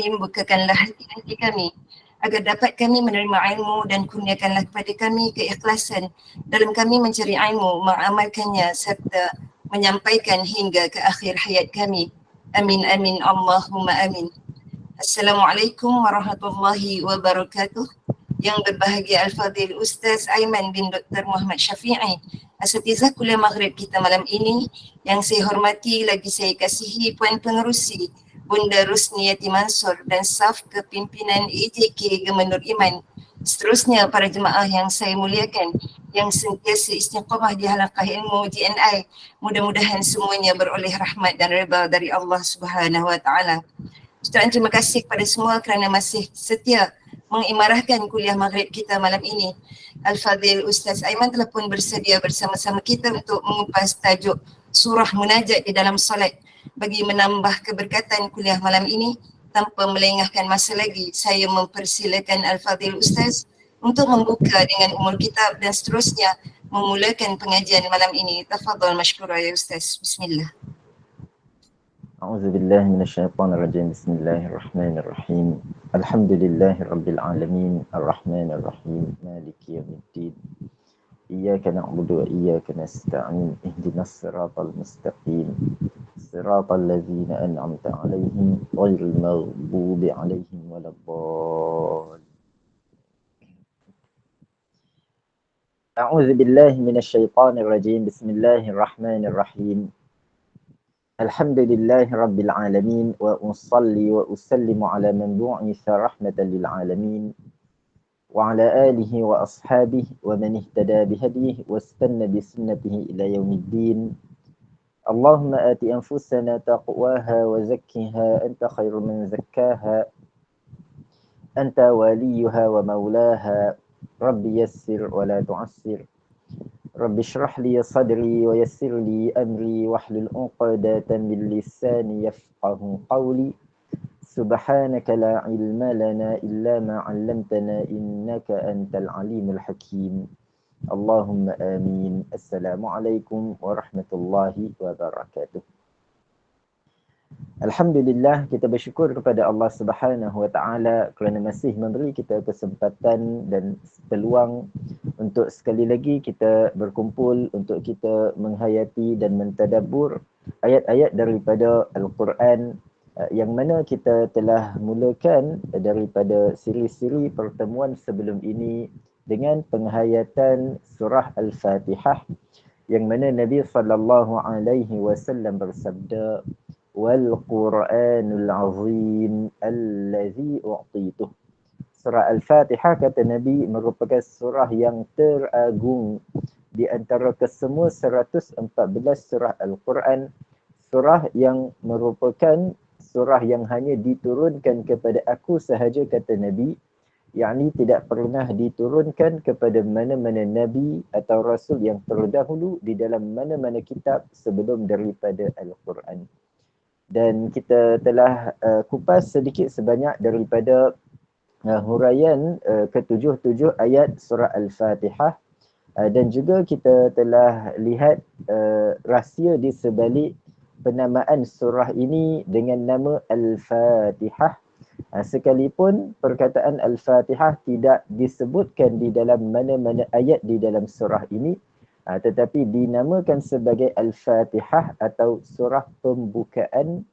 Rahim, bukakanlah hati-hati kami agar dapat kami menerima ilmu, dan kurniakanlah kepada kami keikhlasan dalam kami mencari ilmu, mengamalkannya serta menyampaikan hingga ke akhir hayat kami. Amin amin Allahumma amin. Assalamualaikum warahmatullahi wabarakatuh. Yang berbahagia Al-Fadhil Ustaz Aiman bin Dr. Muhammad Syafi'i, Asatizah Kuliah Maghrib kita malam ini, yang saya hormati lagi saya kasihi Puan Pengerusi Bunda Rusniyati Mansur dan staf kepimpinan EJK Gemenur Iman. Seterusnya para jemaah yang saya muliakan, yang sentiasa istiqamah di halaqah ilmu GNI, mudah-mudahan semuanya beroleh rahmat dan redha dari Allah Subhanahu Wa Taala. Ustaz, terima kasih kepada semua kerana masih setia mengimarahkan kuliah maghrib kita malam ini. Al-Fadhil Ustaz Aiman telah pun bersedia bersama-sama kita untuk mengupas tajuk surah munajat di dalam solat. Bagi menambah keberkatan kuliah malam ini, tanpa melengahkan masa lagi, saya mempersilakan Al-Fadhil Ustaz untuk membuka dengan umul kitab dan seterusnya memulakan pengajian malam ini. Tafadhal mashkura ya Ustaz. Bismillah. أعوذ بالله من الشيطان الرجيم بسم الله الرحمن الرحيم الحمد لله رب العالمين الرحمن الرحيم مالك يوم الدين إياك نعبد وإياك نستعين اهدنا الصراط المستقيم صراط الذين أنعمت عليهم غير المغضوب عليهم ولا الضالين أعوذ بالله من الشيطان الرجيم بسم الله الرحمن الرحيم الحمد لله رب العالمين وأصلي وأسلم على من بعث رحمة للعالمين وعلى آله وأصحابه ومن اهتدى بهديه واستنى بسنته إلى يوم الدين اللهم آت أنفسنا تقواها وزكها أنت خير من زكاها أنت وليها ومولاها رب يسر ولا تعسر رب اشرح لي صدري ويسر لي أمري واحلل عقدة من لساني يفقه قولي سبحانك لا علم لنا إلا ما علمتنا إنك أنت العليم الحكيم اللهم آمين. السلام عليكم ورحمة الله وبركاته. Alhamdulillah, kita bersyukur kepada Allah Subhanahu Wa Taala kerana masih memberi kita kesempatan dan peluang untuk sekali lagi kita berkumpul untuk kita menghayati dan mentadabbur ayat-ayat daripada Al-Quran yang mana kita telah mulakan daripada siri-siri pertemuan sebelum ini dengan penghayatan surah Al-Fatihah, yang mana Nabi sallallahu alaihi wasallam bersabda, wal Qur'anul azim allazi u'tituh. Surah Al-Fatihah, kata Nabi, merupakan surah yang teragung di antara kesemua 114 surah Al-Quran, surah yang merupakan surah yang hanya diturunkan kepada aku sahaja, kata Nabi, yakni tidak pernah diturunkan kepada mana-mana Nabi atau Rasul yang terdahulu di dalam mana-mana kitab sebelum daripada Al-Quran. Dan kita telah kupas sedikit sebanyak daripada huraian ke-7 ayat surah Al-Fatihah, dan juga kita telah lihat rahsia di sebalik penamaan surah ini dengan nama Al-Fatihah, sekalipun perkataan Al-Fatihah tidak disebutkan di dalam mana-mana ayat di dalam surah ini, tetapi dinamakan sebagai Al-Fatihah atau surah pembukaan,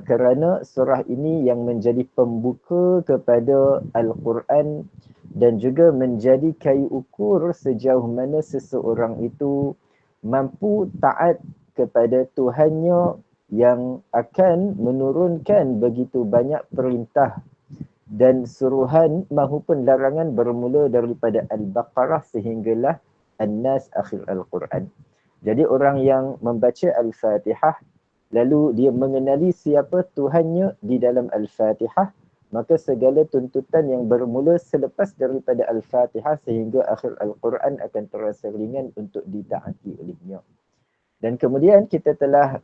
kerana surah ini yang menjadi pembuka kepada Al-Quran dan juga menjadi kayu ukur sejauh mana seseorang itu mampu taat kepada Tuhannya yang akan menurunkan begitu banyak perintah dan suruhan maupun larangan bermula daripada Al-Baqarah sehinggalah An-Nas akhir Al-Quran. Jadi orang yang membaca Al-Fatihah lalu dia mengenali siapa Tuhannya di dalam Al-Fatihah, maka segala tuntutan yang bermula selepas daripada Al-Fatihah sehingga akhir Al-Quran akan terasa ringan untuk ditaati olehnya. Dan kemudian kita telah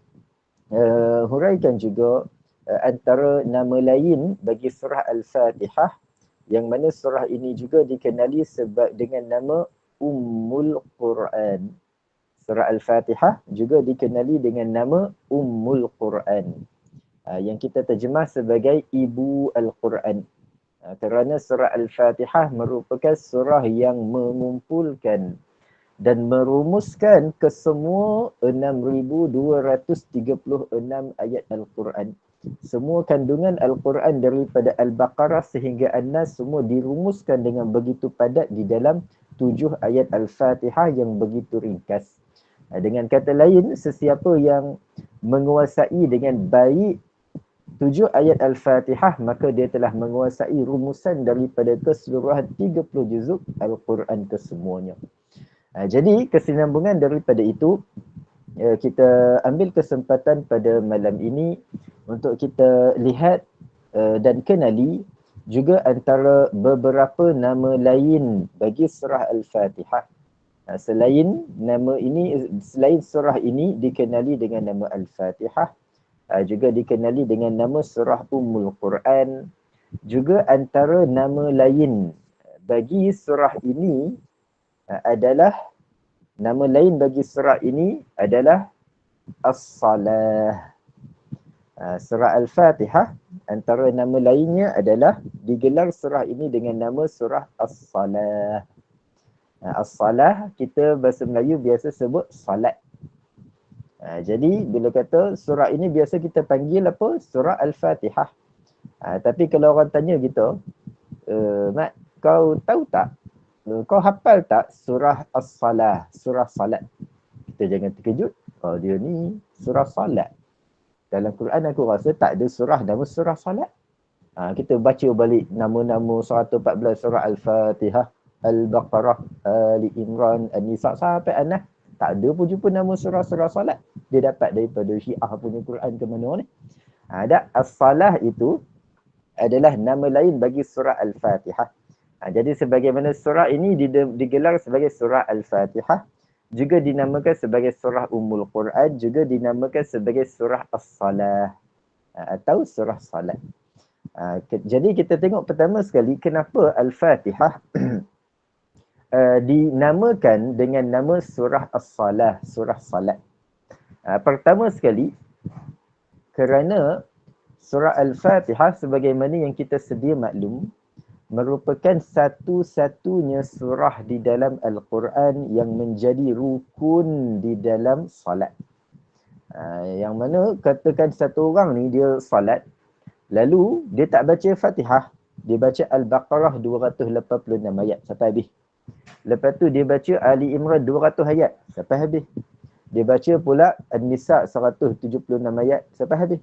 huraikan juga antara nama lain bagi surah Al-Fatihah, yang mana surah ini juga dikenali dengan nama Ummul Quran. Surah Al-Fatihah juga dikenali dengan nama Ummul Quran. yang kita terjemah sebagai Ibu Al-Quran. Kerana surah Al-Fatihah merupakan surah yang mengumpulkan dan merumuskan kesemua 6,236 ayat Al-Quran. Semua kandungan Al-Quran daripada Al-Baqarah sehingga An-Nas semua dirumuskan dengan begitu padat di dalam 7 ayat Al-Fatihah yang begitu ringkas. Dengan kata lain, sesiapa yang menguasai dengan baik 7 ayat Al-Fatihah, maka dia telah menguasai rumusan daripada keseluruhan 30 juzuk Al-Quran kesemuanya. Jadi kesinambungan daripada itu, kita ambil kesempatan pada malam ini untuk kita lihat dan kenali juga antara beberapa nama lain bagi surah Al-Fatihah. Selain surah ini dikenali dengan nama Al-Fatihah, juga dikenali dengan nama surah Ummul Quran. Juga antara nama lain bagi surah ini adalah As-Salah. Surah Al-Fatihah antara nama lainnya adalah digelar surah ini dengan nama surah As-Salah. As-Salah kita bahasa Melayu biasa sebut salat. Jadi bila kata surah ini biasa kita panggil apa? Surah Al-Fatihah. Tapi kalau orang tanya kita, Mat, kau tahu tak? Kau hafal tak surah As-Salah, surah salat? Kita jangan terkejut. Oh, dia ni surah salat. Dalam Quran aku rasa tak ada surah nama surah salat. Kita baca balik nama-nama 114 surah Al-Fatihah, Al-Baqarah, Ali Imran, An-Nisa sampai An-Nas. Tak ada pun jumpa nama surah-surah salat. Dia dapat daripada Syiah punya Quran ke mana ni. As-Salah itu adalah nama lain bagi surah Al-Fatihah. Jadi sebagaimana surah ini digelar sebagai surah Al-Fatihah, juga dinamakan sebagai surah Ummul Quran, juga dinamakan sebagai surah As-Salah atau surah salat. Jadi kita tengok pertama sekali kenapa Al-Fatihah dinamakan dengan nama surah As-Salah, surah salat. Pertama sekali, kerana surah Al-Fatihah sebagaimana yang kita sedia maklum, merupakan satu-satunya surah di dalam Al-Quran yang menjadi rukun di dalam salat. Yang mana katakan satu orang ni dia salat, lalu dia tak baca Fatihah, dia baca Al-Baqarah 286 ayat sampai habis. Lepas tu dia baca Ali Imran 200 ayat sampai habis. Dia baca pula An-Nisa 176 ayat sampai habis.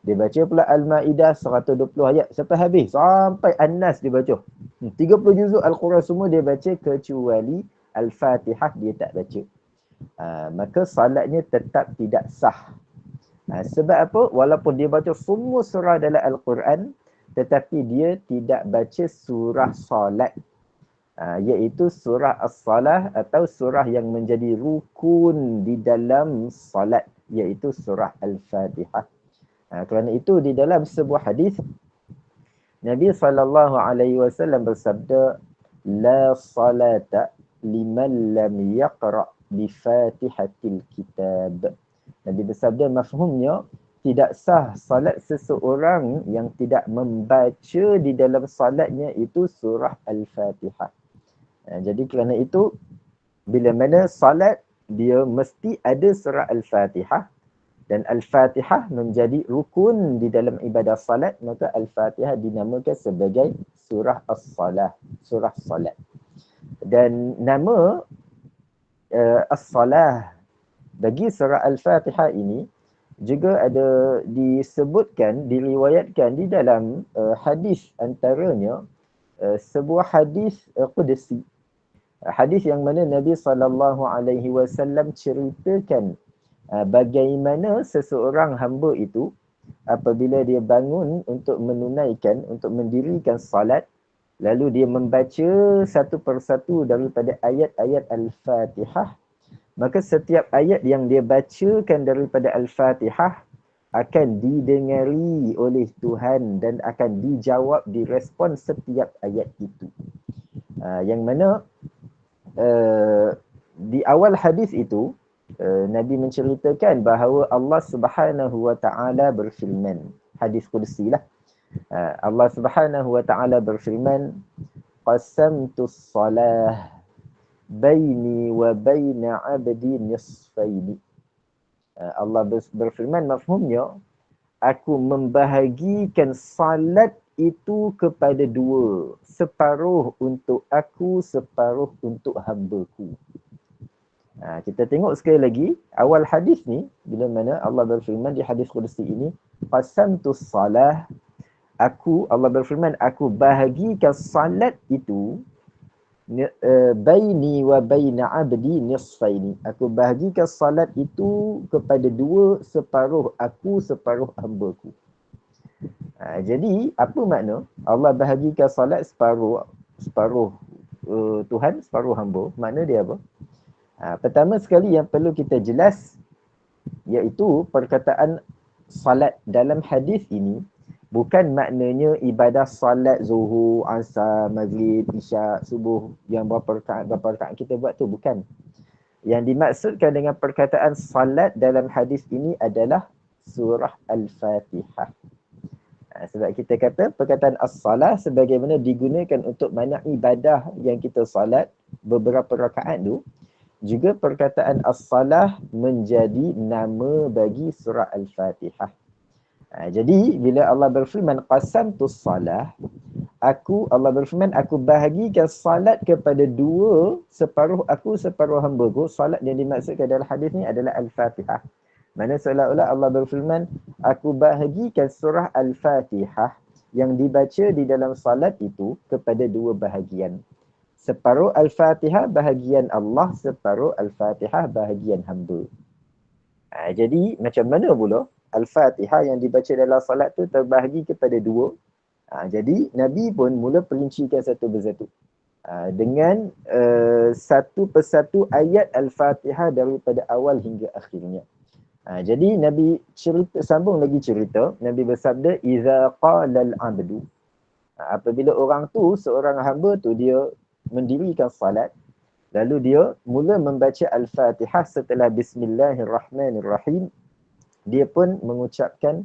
Dia baca pula Al-Ma'idah 120 ayat sampai habis. Sampai An-Nas dia baca. 30 juzuk Al-Quran semua dia baca kecuali Al-Fatihah dia tak baca. Maka salatnya tetap tidak sah. Sebab apa? Walaupun dia baca semua surah dalam Al-Quran, tetapi dia tidak baca surah salat. Iaitu surah As-Salah atau surah yang menjadi rukun di dalam salat, iaitu surah Al-Fatihah. Kerana itu di dalam sebuah hadis Nabi SAW bersabda, la salata liman lam yaqra bi Fatihatil Kitab. Nabi bersabda, mafhumnya tidak sah salat seseorang yang tidak membaca di dalam salatnya itu surah Al-Fatihah. Jadi kerana itu, bila mana salat dia mesti ada surah Al-Fatihah, dan Al-Fatihah menjadi rukun di dalam ibadah salat, maka Al-Fatihah dinamakan sebagai surah As-Salah, surah salat. Dan nama As-Salah bagi surah Al-Fatihah ini juga ada disebutkan, diriwayatkan di dalam hadis, antaranya sebuah hadis Qudsi. Hadis yang mana Nabi SAW ceritakan bagaimana seseorang hamba itu apabila dia bangun untuk menunaikan, untuk mendirikan salat, lalu dia membaca satu persatu daripada ayat-ayat Al-Fatihah, maka setiap ayat yang dia bacakan daripada Al-Fatihah akan didengari oleh Tuhan dan akan dijawab, direspon setiap ayat itu. Yang mana di awal hadis itu Nabi menceritakan bahawa Allah Subhanahu wa taala berfirman, hadis qudsi lah. Allah Subhanahu wa taala berfirman, qasamtus salah baini wa baina 'abdi nisfaini. Allah berfirman, mafhumnya, aku membahagikan salat itu kepada dua, separuh untuk aku, separuh untuk hamba-Ku. Kita tengok sekali lagi awal hadis ni, bila mana Allah berfirman di hadis qudsi ini, qasamtus salah, Allah berfirman, aku bahagikan salat itu baini wa baina 'abdi nisfaini. Aku bahagikan salat itu kepada dua, separuh aku, separuh hamba-Ku. Jadi apa makna Allah bahagikan salat separuh Tuhan, separuh hamba? Makna dia apa? Pertama sekali yang perlu kita jelas, iaitu perkataan salat dalam hadis ini bukan maknanya ibadah salat zuhur, asar, maghrib, isyak, subuh yang berapa rakaat kita buat tu, bukan. Yang dimaksudkan dengan perkataan salat dalam hadis ini adalah surah Al-Fatihah. Sebab kita kata perkataan as-salah sebagaimana digunakan untuk makna ibadah yang kita salat beberapa rakaat tu, juga perkataan as-salah menjadi nama bagi surah Al-Fatihah. Jadi bila Allah berfirman qasamtus salah, Allah berfirman, aku bahagikan salat kepada dua, separuh aku, separuh hamba-Ku. Salat yang dimaksudkan dalam hadis ni adalah Al-Fatihah. Mana seolah-olah Allah berfirman, aku bahagikan surah Al-Fatihah yang dibaca di dalam salat itu kepada dua bahagian. Separuh Al-Fatihah bahagian Allah, separuh Al-Fatihah bahagian hamba. Jadi macam mana pula Al-Fatihah yang dibaca dalam salat tu terbahagi kepada dua? Jadi Nabi pun mula perincikan satu persatu. Dengan satu persatu ayat Al-Fatihah daripada awal hingga akhirnya. Jadi Nabi sambung lagi cerita. Nabi bersabda, "Iza qala al-'abdu." Apabila orang tu, seorang hamba tu, dia mendirikan salat, lalu dia mula membaca Al-Fatihah setelah Bismillahirrahmanirrahim, dia pun mengucapkan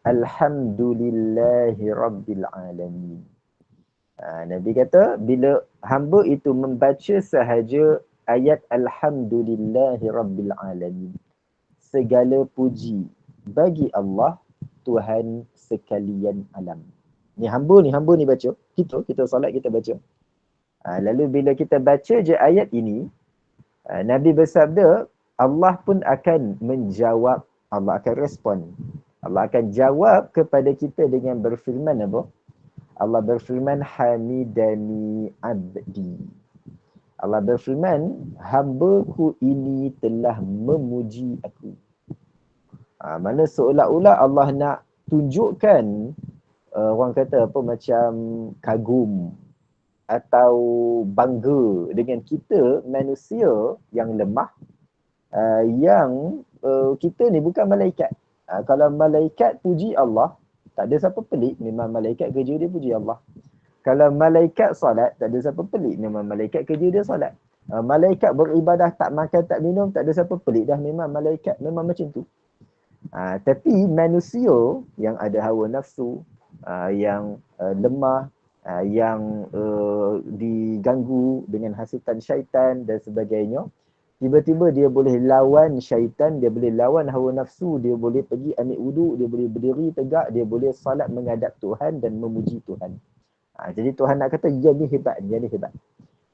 Alhamdulillahi Rabbil Alamin. Nabi kata, bila hamba itu membaca sahaja ayat Alhamdulillahi Rabbil Alamin, segala puji bagi Allah, Tuhan sekalian alam. Ni hamba ni baca. Kita salat kita baca. Lalu bila kita baca je ayat ini, Nabi bersabda, Allah pun akan menjawab, Allah akan respon. Allah akan jawab kepada kita dengan berfirman apa? Allah berfirman, hamidani abdi. Allah berfirman, hamba-Ku ini telah memuji aku. Mana seolah-olah Allah nak tunjukkan, orang kata apa, macam kagum atau bangga dengan kita manusia yang lemah, yang kita ni bukan malaikat. Kalau malaikat puji Allah, tak ada siapa pelik, memang malaikat kerja dia puji Allah. Kalau malaikat solat, tak ada siapa pelik, memang malaikat kerja dia solat. Malaikat beribadah, tak makan, tak minum, tak ada siapa pelik dah, memang malaikat memang macam tu. Tapi manusia yang ada hawa nafsu, yang lemah, yang diganggu dengan hasutan syaitan dan sebagainya, tiba-tiba dia boleh lawan syaitan, dia boleh lawan hawa nafsu, dia boleh pergi ambil wuduk, dia boleh berdiri tegak, dia boleh salat menghadap Tuhan dan memuji Tuhan. Jadi Tuhan nak kata, dia ni hebat, dia ni hebat.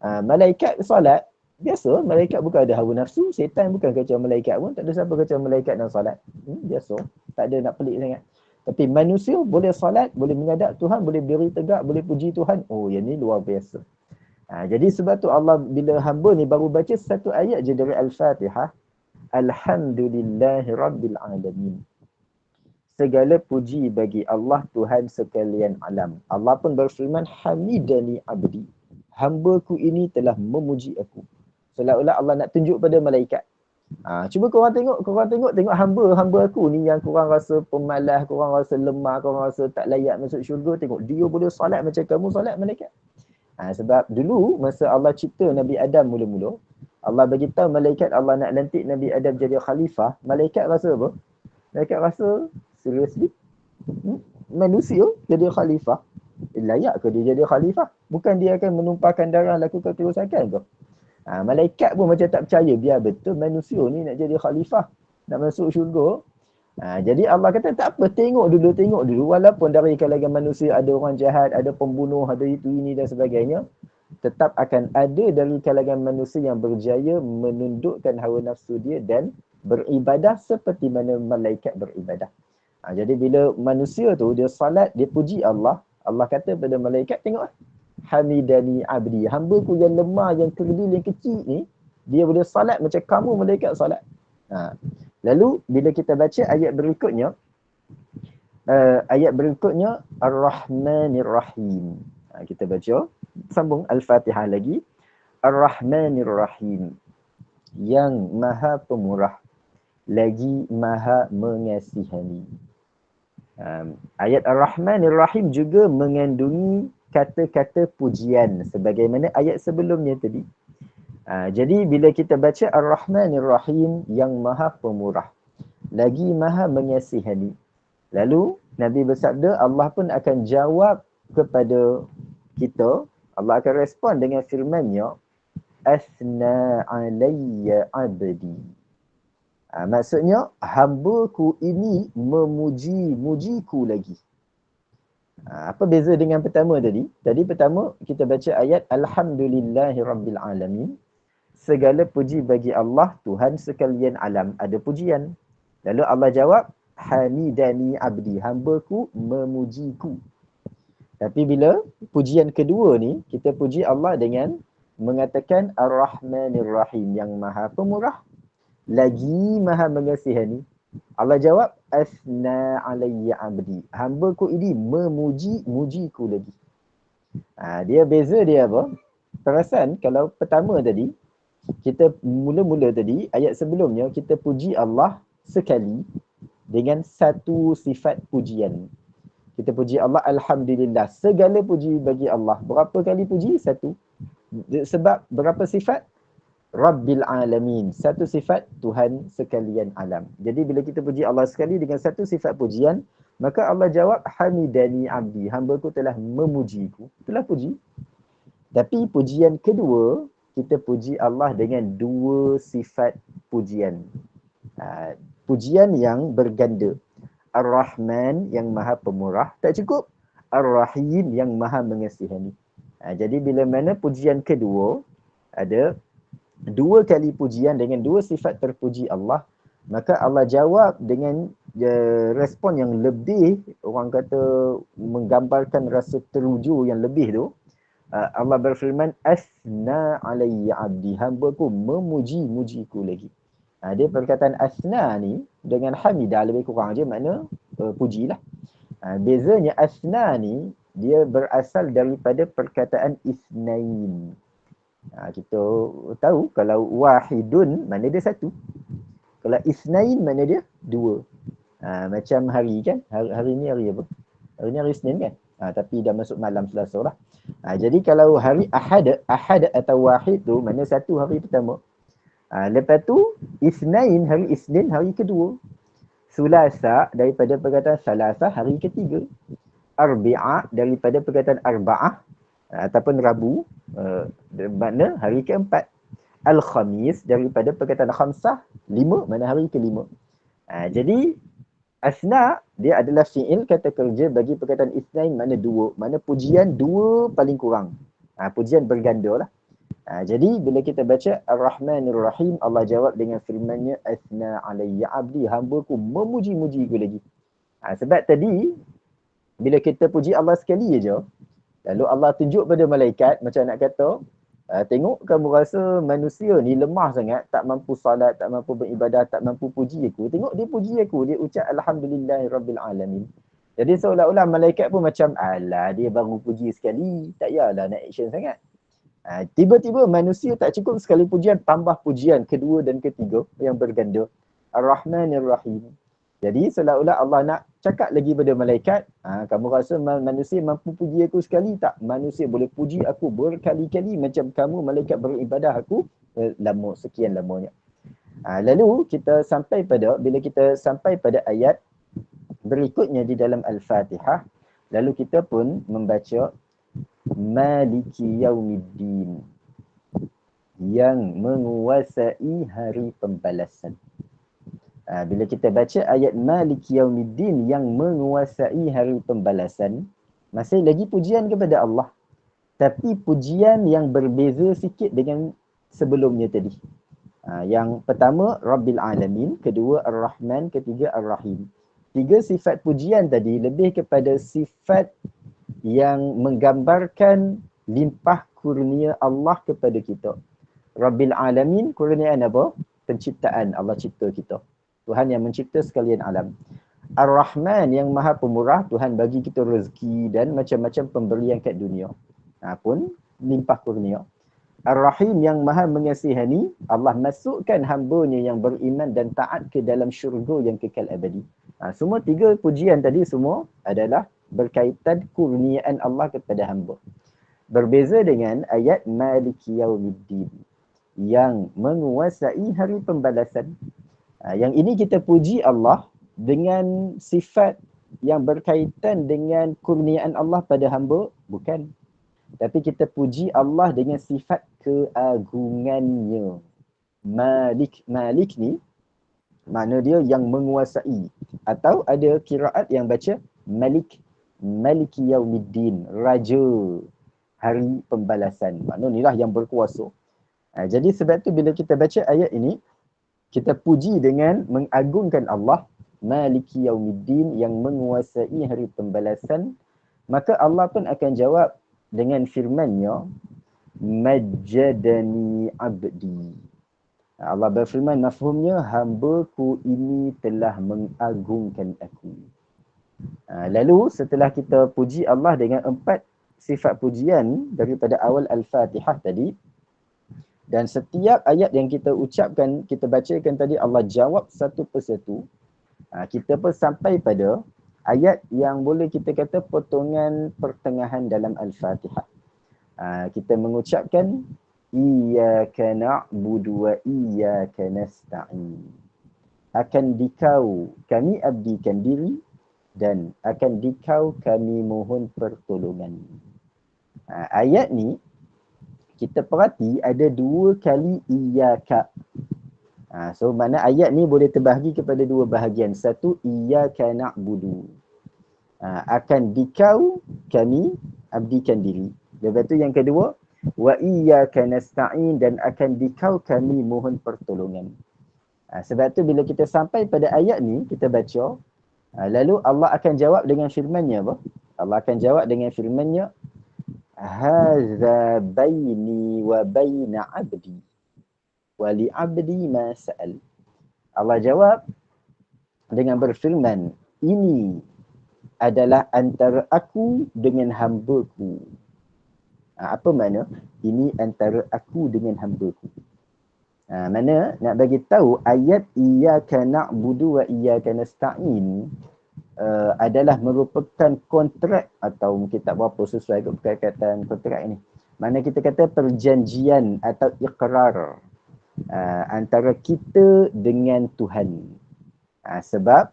Malaikat salat, biasa, malaikat bukan ada hawa nafsu, syaitan bukan kacau malaikat pun, tak ada siapa kacau malaikat dalam salat. Biasa, tak ada nak pelik sangat. Tapi manusia boleh salat, boleh menghadap Tuhan, boleh berdiri tegak, boleh puji Tuhan. Oh, yang ni luar biasa. Jadi sebab tu Allah, bila hamba ni baru baca satu ayat je dari Al-Fatihah, Alhamdulillahi Rabbil Alamin. Segala puji bagi Allah, Tuhan sekalian alam. Allah pun berfirman, hamidani abdi. Hamba-Ku ini telah memuji aku. Seolah-olah Allah nak tunjuk pada malaikat. Cuba korang tengok hamba aku ni yang korang rasa pemalas, korang rasa lemah, korang rasa tak layak masuk syurga. Tengok, dia boleh solat macam kamu solat, malaikat. Sebab dulu masa Allah cipta Nabi Adam mula-mula, Allah bagi tahu malaikat Allah nak lantik Nabi Adam jadi khalifah. Malaikat rasa apa? Malaikat rasa, seriously? Manusia jadi khalifah, layak ke dia jadi khalifah? Bukan dia akan menumpahkan darah, lakukan kerosakan ke? Malaikat pun macam tak percaya, biar betul manusia ni nak jadi khalifah, nak masuk syurga. Jadi Allah kata tak apa, tengok dulu. Walaupun dari kalangan manusia ada orang jahat, ada pembunuh, ada itu ini dan sebagainya, tetap akan ada dari kalangan manusia yang berjaya menundukkan hawa nafsu dia dan beribadah seperti mana malaikat beribadah. Jadi bila manusia tu dia salat, dia puji Allah, Allah kata pada malaikat, tengok, hamidani abdi, hamba ku yang lemah, yang kerdil, yang kecil ni, dia boleh salat macam kamu malaikat salat. Lalu bila kita baca ayat berikutnya, Ar-Rahmanir Rahim. Kita baca, sambung Al-Fatihah lagi. Ar-Rahmanir Rahim, yang maha pemurah lagi maha mengasihani. Ayat Ar-Rahmanir Rahim juga mengandungi kata-kata pujian sebagaimana ayat sebelumnya tadi. Jadi bila kita baca Ar-Rahmanir Rahim, yang maha pemurah lagi maha mengasihani, lalu Nabi bersabda, Allah pun akan jawab kepada kita, Allah akan respon dengan firman-Nya, asna alayya abdi. Maksudnya, hamba-ku ini memuji-mujiku lagi. Apa beza dengan pertama tadi? Tadi pertama kita baca ayat Alhamdulillahi Rabbil Alamin. Segala puji bagi Allah, Tuhan sekalian alam. Ada pujian. Lalu Allah jawab, hamidani abdi, hamba-ku memujiku. Tapi bila pujian kedua ni, kita puji Allah dengan mengatakan Ar-Rahmanir Rahim, yang maha pemurah lagi maha mengasihani. Allah jawab, asna alayya abdi, hamba-ku ini memuji-mujiku lagi. Dia beza dia apa? Perasan kalau pertama tadi, kita mula-mula tadi, ayat sebelumnya, kita puji Allah sekali dengan satu sifat pujian. Kita puji Allah, Alhamdulillah. Segala puji bagi Allah. Berapa kali puji? Satu. Sebab berapa sifat? Rabbil Alamin. Satu sifat Tuhan sekalian alam. Jadi bila kita puji Allah sekali dengan satu sifat pujian, maka Allah jawab, hamidani abdi, hamba-ku telah memujiku. Itulah puji. Tapi pujian kedua, kita puji Allah dengan dua sifat pujian. Pujian yang berganda. Ar-Rahman, yang maha pemurah, tak cukup. Ar-Rahim, yang maha mengasihani. Jadi bila mana pujian kedua, ada dua kali pujian dengan dua sifat terpuji Allah, maka Allah jawab dengan respon yang lebih, orang kata menggambarkan rasa teruju yang lebih tu. Allah berfirman, asna alayya abdi, hamba-ku memuji-mujiku lagi. Dia perkataan asna ni dengan hamidah lebih kurang je, makna pujilah. Bezanya asna ni, dia berasal daripada perkataan isnain. Kita tahu kalau wahidun mana dia satu, kalau isnain mana dia dua. Macam hari kan, hari ni hari apa? Hari ni hari Isnin kan? Tapi dah masuk malam Selasa lah. Jadi kalau hari Ahad atau Wahid tu, mana satu hari pertama. Lepas tu Isnain, hari Isnin, hari kedua. Sulasa daripada perkataan Salasa, hari ketiga. Arbi'ah daripada perkataan Arba'ah ataupun Rabu, makna hari keempat. Al-Khamis daripada perkataan Khamsah, 5, mana hari kelima. Jadi asna dia adalah fi'il kata kerja bagi perkataan isnain, mana dua, mana pujian dua paling kurang. Pujian berganda lah. Jadi bila kita baca Ar-Rahmanir Rahim, Allah jawab dengan firman-Nya, asna alayya abdi, hamba-ku memuji-mujiku lagi. Sebab tadi bila kita puji Allah sekali aja, lalu Allah tunjuk pada malaikat, macam nak kata, tengok kamu rasa manusia ni lemah sangat, tak mampu salat, tak mampu beribadah, tak mampu puji aku. Tengok dia puji aku, dia ucap Alhamdulillahi Rabbil Alamin. Jadi seolah-olah malaikat pun macam, alah dia baru puji sekali, tak payahlah nak action sangat. Tiba-tiba manusia tak cukup sekali pujian, tambah pujian kedua dan ketiga yang berganda. Ar-Rahmanir Rahim. Jadi seolah-olah Allah nak cakap lagi pada malaikat, kamu rasa manusia mampu puji aku sekali tak? Manusia boleh puji aku berkali-kali macam kamu malaikat beribadah aku lama, sekian lamanya. Lalu kita sampai pada, bila kita sampai pada ayat berikutnya di dalam Al-Fatihah, lalu kita pun membaca Maliki Yaumiddin, yang menguasai hari pembalasan. Bila kita baca ayat Maliki Yaumiddin, yang menguasai hari pembalasan, masih lagi pujian kepada Allah. Tapi pujian yang berbeza sikit dengan sebelumnya tadi. Yang pertama Rabbil Alamin, kedua Ar-Rahman, ketiga Ar-Rahim. Tiga sifat pujian tadi lebih kepada sifat yang menggambarkan limpah kurnia Allah kepada kita. Rabbil Alamin, kurniaan apa? Penciptaan, Allah cipta kita. Tuhan yang mencipta sekalian alam. Ar-Rahman, yang maha pemurah, Tuhan bagi kita rezeki dan macam-macam pemberian kat dunia. Pun limpah kurnia. Ar-Rahim, yang maha mengasihani, Allah masukkan hamba-Nya yang beriman dan taat ke dalam syurga yang kekal abadi. Semua tiga pujian tadi semua adalah berkaitan kurniaan Allah kepada hamba. Berbeza dengan ayat Maliki Yaumiddin, yang menguasai hari pembalasan. Yang ini kita puji Allah dengan sifat yang berkaitan dengan kurniaan Allah pada hamba? Bukan. Tapi kita puji Allah dengan sifat keagungannya. Malik ni, makna dia yang menguasai. Atau ada kiraat yang baca Maliki Yaumiddin, Raja hari pembalasan. Makna inilah yang berkuasa. Jadi sebab tu bila kita baca ayat ini, kita puji dengan mengagungkan Allah, Maliki Yaumiddin, yang menguasai hari pembalasan. Maka Allah pun akan jawab dengan firman-Nya, Majjadani abdi. Allah berfirman, mafhumnya, hamba-Ku ini telah mengagungkan aku. Lalu setelah kita puji Allah dengan 4 sifat pujian daripada awal Al-Fatihah tadi, dan setiap ayat yang kita ucapkan, kita bacakan tadi, Allah jawab satu persatu. Kita pun sampai pada ayat yang boleh kita kata potongan pertengahan dalam Al-Fatihah. Kita mengucapkan Iyyaka na'budu wa iyyaka nasta'in. Akan Dikau kami abdikan diri, dan akan Dikau kami mohon pertolongan. Ayat ni kita perhati ada 2 kali iyyaka. So mana ayat ni boleh terbahagi kepada 2 bahagian. Satu, Iyyaka na'budu. Akan Dikau kami abdikan diri. Lepas tu yang kedua, wa iyyaka nasta'in, dan akan Dikau kami mohon pertolongan. Sebab tu bila kita sampai pada ayat ni, kita baca, lalu Allah akan jawab dengan firman-Nya apa? Allah akan jawab dengan firman-Nya, Hadza baini wa baina abdi, wali abdi ma sa'al. Allah jawab dengan berfirman, ini adalah antara aku dengan hamba-Ku. Apa makna? Ini antara aku dengan hamba-Ku. Mana nak bagi tahu ayat Iyyaka na'budu wa iyyaka nasta'in adalah merupakan kontrak, atau mungkin tak berapa sesuai dengan perkataan kontrak ini. Mana kita kata perjanjian atau iqrar antara kita dengan Tuhan. Sebab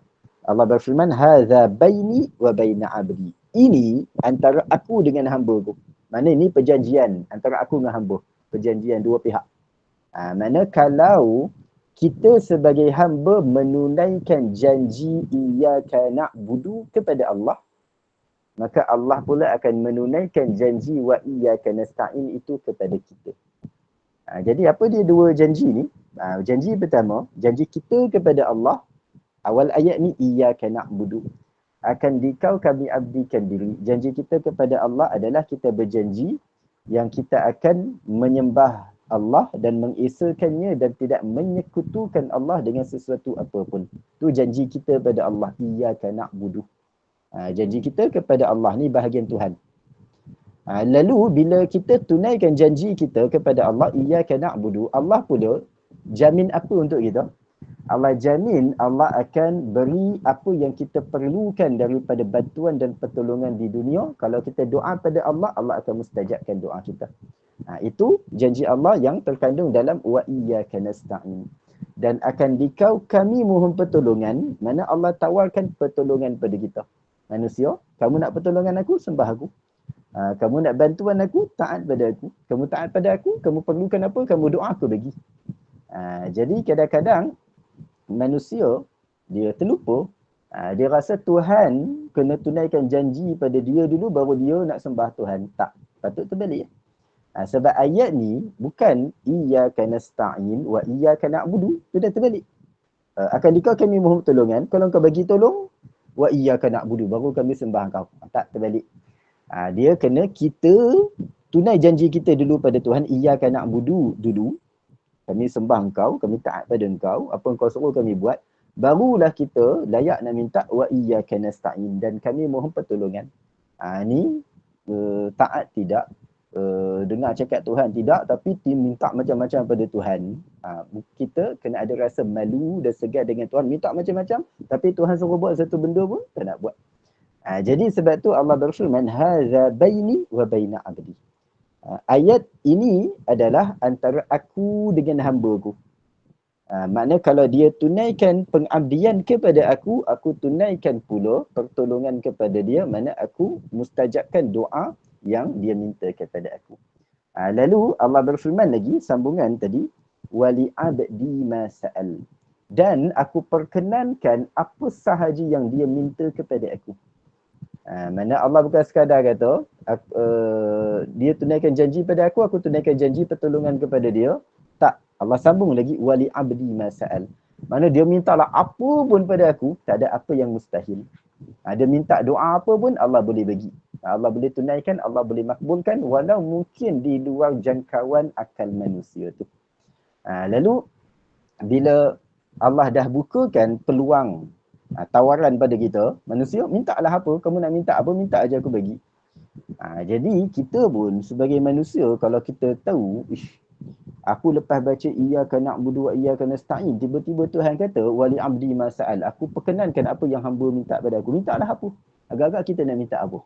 Allah berfirman, hadza baini wa baina abdi. Ini antara aku dengan hamba-Ku. Mana ini perjanjian antara aku dengan hamba. Perjanjian 2 pihak. Mana kalau kita sebagai hamba menunaikan janji Iyyaka na'budu kepada Allah, maka Allah pula akan menunaikan janji wa iyyaka nasta'in itu kepada kita. Jadi apa dia 2 janji ni? Janji pertama, janji kita kepada Allah, awal ayat ni Iyyaka na'budu. Akan Dikau kami abdikan diri. Janji kita kepada Allah adalah kita berjanji yang kita akan menyembah Allah dan mengesakannya dan tidak menyekutukan Allah dengan sesuatu apapun. Itu janji kita kepada Allah. Iyyaka na'budu. Janji kita kepada Allah ni bahagian Tuhan. Lalu bila kita tunaikan janji kita kepada Allah, Iyyaka na'budu, Allah pula jamin apa untuk kita? Allah jamin Allah akan beri apa yang kita perlukan daripada bantuan dan pertolongan di dunia. Kalau kita doa pada Allah, Allah akan mustajabkan doa kita. Itu janji Allah yang terkandung dalam wa iyyaka nasta'in. dan akan dikau kami mohon pertolongan. Mana Allah tawarkan pertolongan pada kita. Manusia, kamu nak pertolongan aku, sembah aku. Kamu nak bantuan aku, taat pada aku. Kamu taat pada aku, kamu perlukan apa, kamu doa aku bagi. Jadi kadang-kadang manusia dia terlupa, dia rasa Tuhan kena tunaikan janji pada dia dulu baru dia nak sembah Tuhan. Tak, patut terbalik. Sebab ayat ni bukan iyyaka nasta'in wa iyyaka na'budu, dia dah terbalik. Akan dikau kami mohon pertolongan, kalau kau bagi tolong wa iyyaka na'budu, baru kami sembah kau. Tak, terbalik. Dia kena kita tunai janji kita dulu pada Tuhan, iyyaka na'budu dulu. Kami sembah engkau, kami taat pada engkau, apa engkau suruh kami buat, barulah kita layak nak minta wa iyyaka nasta'in, dan kami mohon pertolongan. Ni taat tidak, dengar cakap Tuhan tidak, tapi minta macam-macam pada Tuhan. Kita kena ada rasa malu dan segan dengan Tuhan, minta macam-macam, tapi Tuhan suruh buat satu benda pun tak nak buat. Jadi sebab tu Allah berfirman, hadza baini wa baina abdi. Ayat ini adalah antara aku dengan hamba-Ku. Makna kalau dia tunaikan pengabdian kepada aku tunaikan pula pertolongan kepada dia, mana aku mustajabkan doa yang dia minta kepada aku. Lalu Allah berfirman lagi, sambungan tadi, wali abdi ma sa'al, dan aku perkenankan apa sahaja yang dia minta kepada aku. Mana Allah bukan sekadar kata dia tunaikan janji pada aku tunaikan janji pertolongan kepada dia. Tak, Allah sambung lagi, wali abdi ma sa'al. Mana dia mintalah apa pun pada aku, tak ada apa yang mustahil. Dia minta doa apa pun Allah boleh bagi. Allah boleh tunaikan, Allah boleh makbulkan, walau mungkin di luar jangkauan akal manusia tu. Lalu bila Allah dah bukakan peluang, tawaran pada kita, manusia, mintalah apa, kamu nak minta apa, minta aja aku bagi. Jadi kita pun sebagai manusia, kalau kita tahu, aku lepas baca iyyaka na'budu wa iyyaka nasta'in, tiba-tiba Tuhan kata wali abdi ma sa'al, aku perkenankan apa yang hamba minta pada aku, mintalah apa. Agak-agak kita nak minta apa,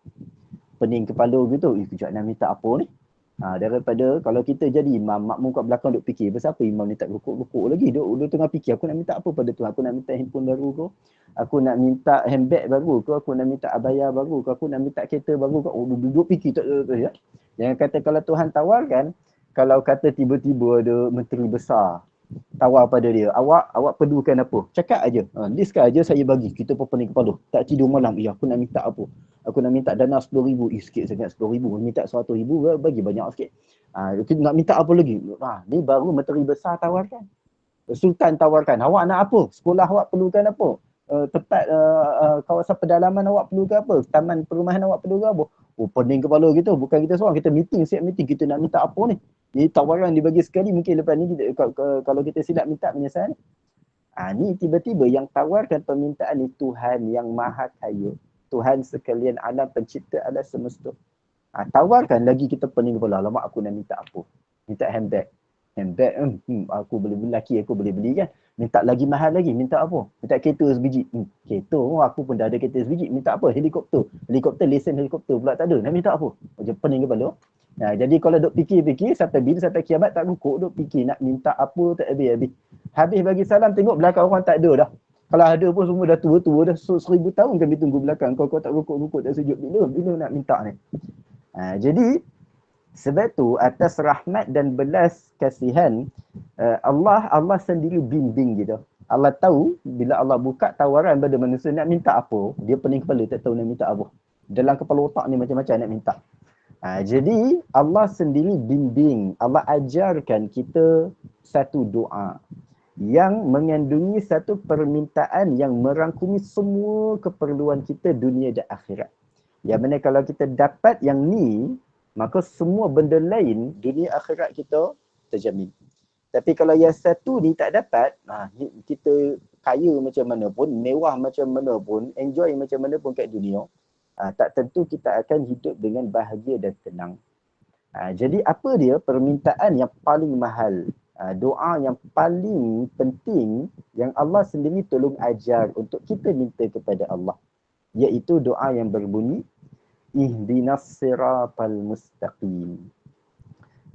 pening kepala gitu, kejap nak minta apa ni. Daripada kalau kita jadi imam, makmum kat belakang duk fikir, pasal apa imam ni tak rukuk-rukuk lagi, duk tengah fikir, aku nak minta apa pada Tuhan, aku nak minta handphone baru ke, aku nak minta handbag baru ke, aku nak minta abaya baru ke, aku nak minta kereta baru ke, duduk fikir tak ya. Jangan kata kalau Tuhan tawarkan, kalau kata tiba-tiba ada menteri besar tawar pada dia, awak perlukan apa, cakap aja, listkan aja saya bagi, kita pun pening kepala, tak tidur malam, aku nak minta apa, aku nak minta dana 10,000, sikit sangat 10,000, minta 100,000, bagi banyak sikit. Nak minta apa lagi, ni baru menteri besar tawarkan, sultan tawarkan, awak nak apa, sekolah awak perlukan apa, tempat kawasan pedalaman awak perlukan apa, taman perumahan awak perlukan apa. Pening kepala gitu, bukan kita seorang, kita meeting, siap meeting, kita nak minta apa ni. Ni tawaran dibagi sekali, mungkin lepas ni kalau kita silap minta menyesal. Ni tiba-tiba yang tawarkan permintaan ni Tuhan yang maha kaya, Tuhan sekalian alam pencipta alam semesta. Tawarkan lagi kita pening kepala, alamak aku nak minta apa, minta handbag, aku boleh beli, laki aku boleh beli kan. Minta lagi mahal lagi, minta apa, minta kereta sebiji, kereta, aku pun dah ada kereta sebiji, minta apa, helikopter, lesen helikopter pula tak ada, nak minta apa, macam pening kepala. Jadi kalau duk fikir-fikir sampai bila, sampai kiamat tak rukuk, duk fikir nak minta apa tak habis-habis. Habis bagi salam, tengok belakang orang tak ada dah. Kalau ada pun semua dah tua-tua dah, 1000 tahun kami tunggu belakang, kau tak rukuk-rukuk, tak sujud, bila nak minta ni. Jadi sebab tu atas rahmat dan belas kasihan Allah sendiri bimbing kita. Allah tahu bila Allah buka tawaran pada manusia nak minta apa, dia pening kepala tak tahu nak minta apa. Dalam kepala otak ni macam-macam nak minta. Jadi Allah sendiri bimbing, Allah ajarkan kita satu doa yang mengandungi satu permintaan yang merangkumi semua keperluan kita dunia dan akhirat. Yang mana kalau kita dapat yang ni, maka semua benda lain dunia akhirat kita terjamin. Tapi kalau yang satu ni tak dapat, kita kaya macam mana pun, mewah macam mana pun, enjoy macam mana pun kat dunia, tak tentu kita akan hidup dengan bahagia dan tenang. Jadi apa dia permintaan yang paling mahal, doa yang paling penting yang Allah sendiri tolong ajar untuk kita minta kepada Allah, iaitu doa yang berbunyi ihdinas siratal mustaqim.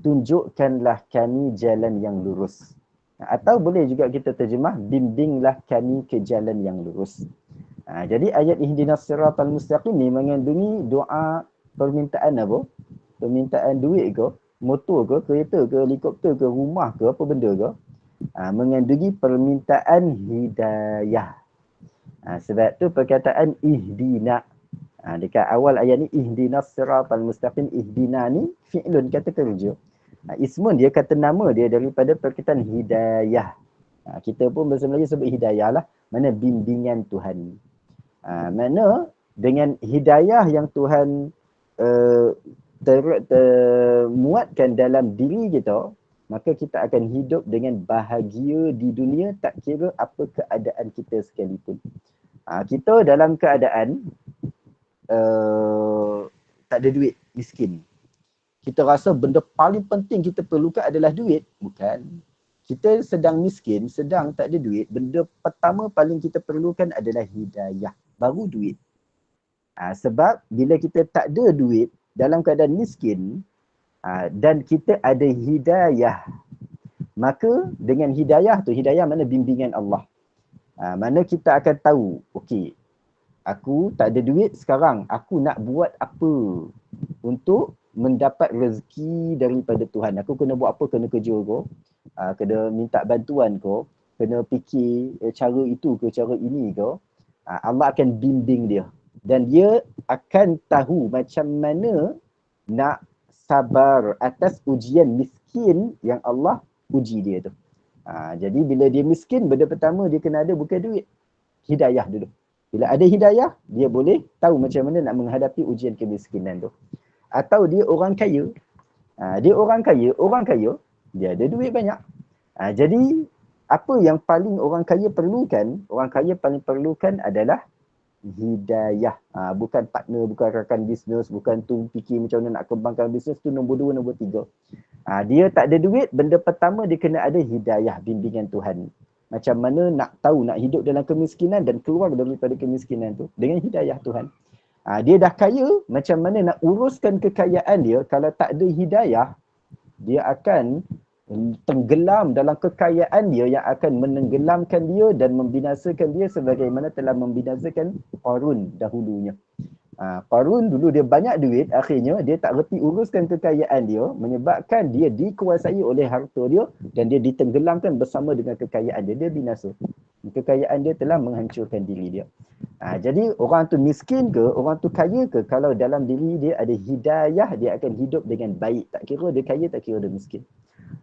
Tunjukkanlah kami jalan yang lurus. Atau boleh juga kita terjemah, bimbinglah kami ke jalan yang lurus. Jadi ayat ihdinas siratal mustaqim ni mengandungi doa permintaan apa? Permintaan duit ke, motor ke, kereta ke, helikopter ke, rumah ke, apa benda ke. Mengandungi permintaan hidayah. Sebab tu perkataan ihdina. Dekat awal ayat ni, ihdinas siratal mustaqim, ihdina ni fi'lun, kata kerja. Ismun dia kata nama dia daripada perkataan hidayah. Kita pun bahasa Melayu sebut hidayah lah. Mana bimbingan Tuhan. Mana dengan hidayah yang Tuhan termuatkan dalam diri kita, maka kita akan hidup dengan bahagia di dunia tak kira apa keadaan kita sekalipun. Kita dalam keadaan tak ada duit, miskin. Kita rasa benda paling penting kita perlukan adalah duit. Bukan. Kita sedang miskin, sedang tak ada duit. Benda pertama paling kita perlukan adalah hidayah. Baru duit. Sebab bila kita tak ada duit, dalam keadaan miskin, dan kita ada hidayah, maka dengan hidayah tu, hidayah mana bimbingan Allah. Mana kita akan tahu, okey, aku tak ada duit sekarang, aku nak buat apa untuk mendapat rezeki daripada Tuhan. Aku kena buat apa? Kena kerja ko, kena minta bantuan ko, kena fikir cara itu ke, cara ini ko. Allah akan bimbing dia. Dan dia akan tahu macam mana nak sabar atas ujian miskin yang Allah uji dia tu. Jadi bila dia miskin, benda pertama dia kena ada bukan duit. Hidayah dulu. Bila ada hidayah, dia boleh tahu macam mana nak menghadapi ujian kemiskinan tu. Atau dia orang kaya. Dia orang kaya, dia ada duit banyak. Jadi apa yang paling orang kaya perlukan? Orang kaya paling perlukan adalah hidayah. Bukan partner, bukan rakan bisnes, bukan tu fikir macam mana nak kembangkan bisnes, tu nombor 2, nombor 3. Dia tak ada duit, benda pertama dia kena ada hidayah, bimbingan Tuhan. Macam mana nak tahu, nak hidup dalam kemiskinan dan keluar daripada kemiskinan tu dengan hidayah Tuhan. Dia dah kaya, macam mana nak uruskan kekayaan dia. Kalau tak ada hidayah, dia akan tenggelam dalam kekayaan dia yang akan menenggelamkan dia dan membinasakan dia sebagaimana telah membinasakan Qarun dahulunya. Qarun dulu dia banyak duit, akhirnya dia tak reti uruskan kekayaan dia, menyebabkan dia dikuasai oleh harta dia dan dia ditenggelamkan bersama dengan kekayaan dia. Dia binasa. Kekayaan dia telah menghancurkan diri dia. Jadi orang tu miskin ke, orang tu kaya ke, kalau dalam diri dia ada hidayah, dia akan hidup dengan baik. Tak kira dia kaya, tak kira dia miskin.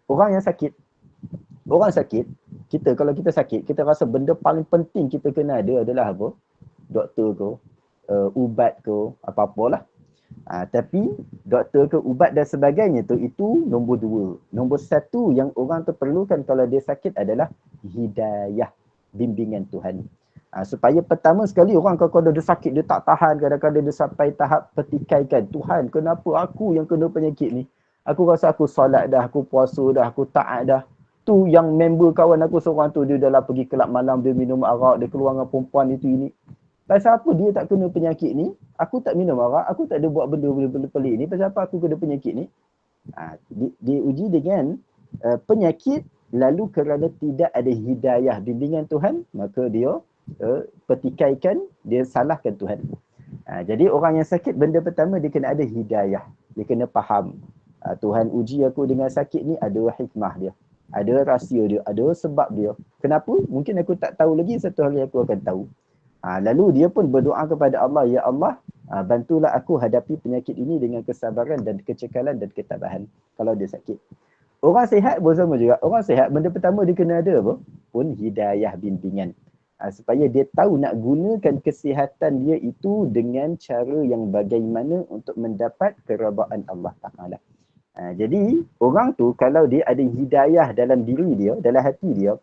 Orang yang sakit, kita kalau kita sakit, kita rasa benda paling penting kita kena ada adalah apa? Doktor ke, ubat ke, apa-apalah. Tapi doktor ke, ubat dan sebagainya tu, itu nombor 2. Nombor 1 yang orang tu perlukan kalau dia sakit adalah hidayah, bimbingan Tuhan. Supaya pertama sekali orang kalau dia sakit, dia tak tahan, kadang-kadang dia sampai tahap petikaikan, Tuhan kenapa aku yang kena penyakit ni? Aku rasa aku solat dah, aku puasa dah, aku taat dah. Tu yang member kawan aku seorang tu, dia dah lah pergi kelab malam, dia minum arak, dia keluar dengan perempuan itu ini. Pasal apa dia tak kena penyakit ni? Aku tak minum arak, aku tak ada buat benda-benda pelik ni. Pasal apa aku kena penyakit ni? Diuji dengan penyakit, lalu kerana tidak ada hidayah bimbingan Tuhan, maka dia petikaikan, dia salahkan Tuhan. Jadi orang yang sakit, benda pertama dia kena ada hidayah. Dia kena faham. Tuhan uji aku dengan sakit ni ada hikmah dia. Ada rahsia dia, ada sebab dia. Kenapa? Mungkin aku tak tahu lagi, satu hari aku akan tahu. Lalu dia pun berdoa kepada Allah, ya Allah, bantulah aku hadapi penyakit ini dengan kesabaran dan kecekalan dan ketabahan kalau dia sakit. Orang sihat pun sama juga. Orang sihat, benda pertama dia kena ada apa? Pun hidayah bimbingan. Supaya dia tahu nak gunakan kesihatan dia itu dengan cara yang bagaimana untuk mendapat keredaan Allah Ta'ala. Jadi orang tu kalau dia ada hidayah dalam diri dia, dalam hati dia,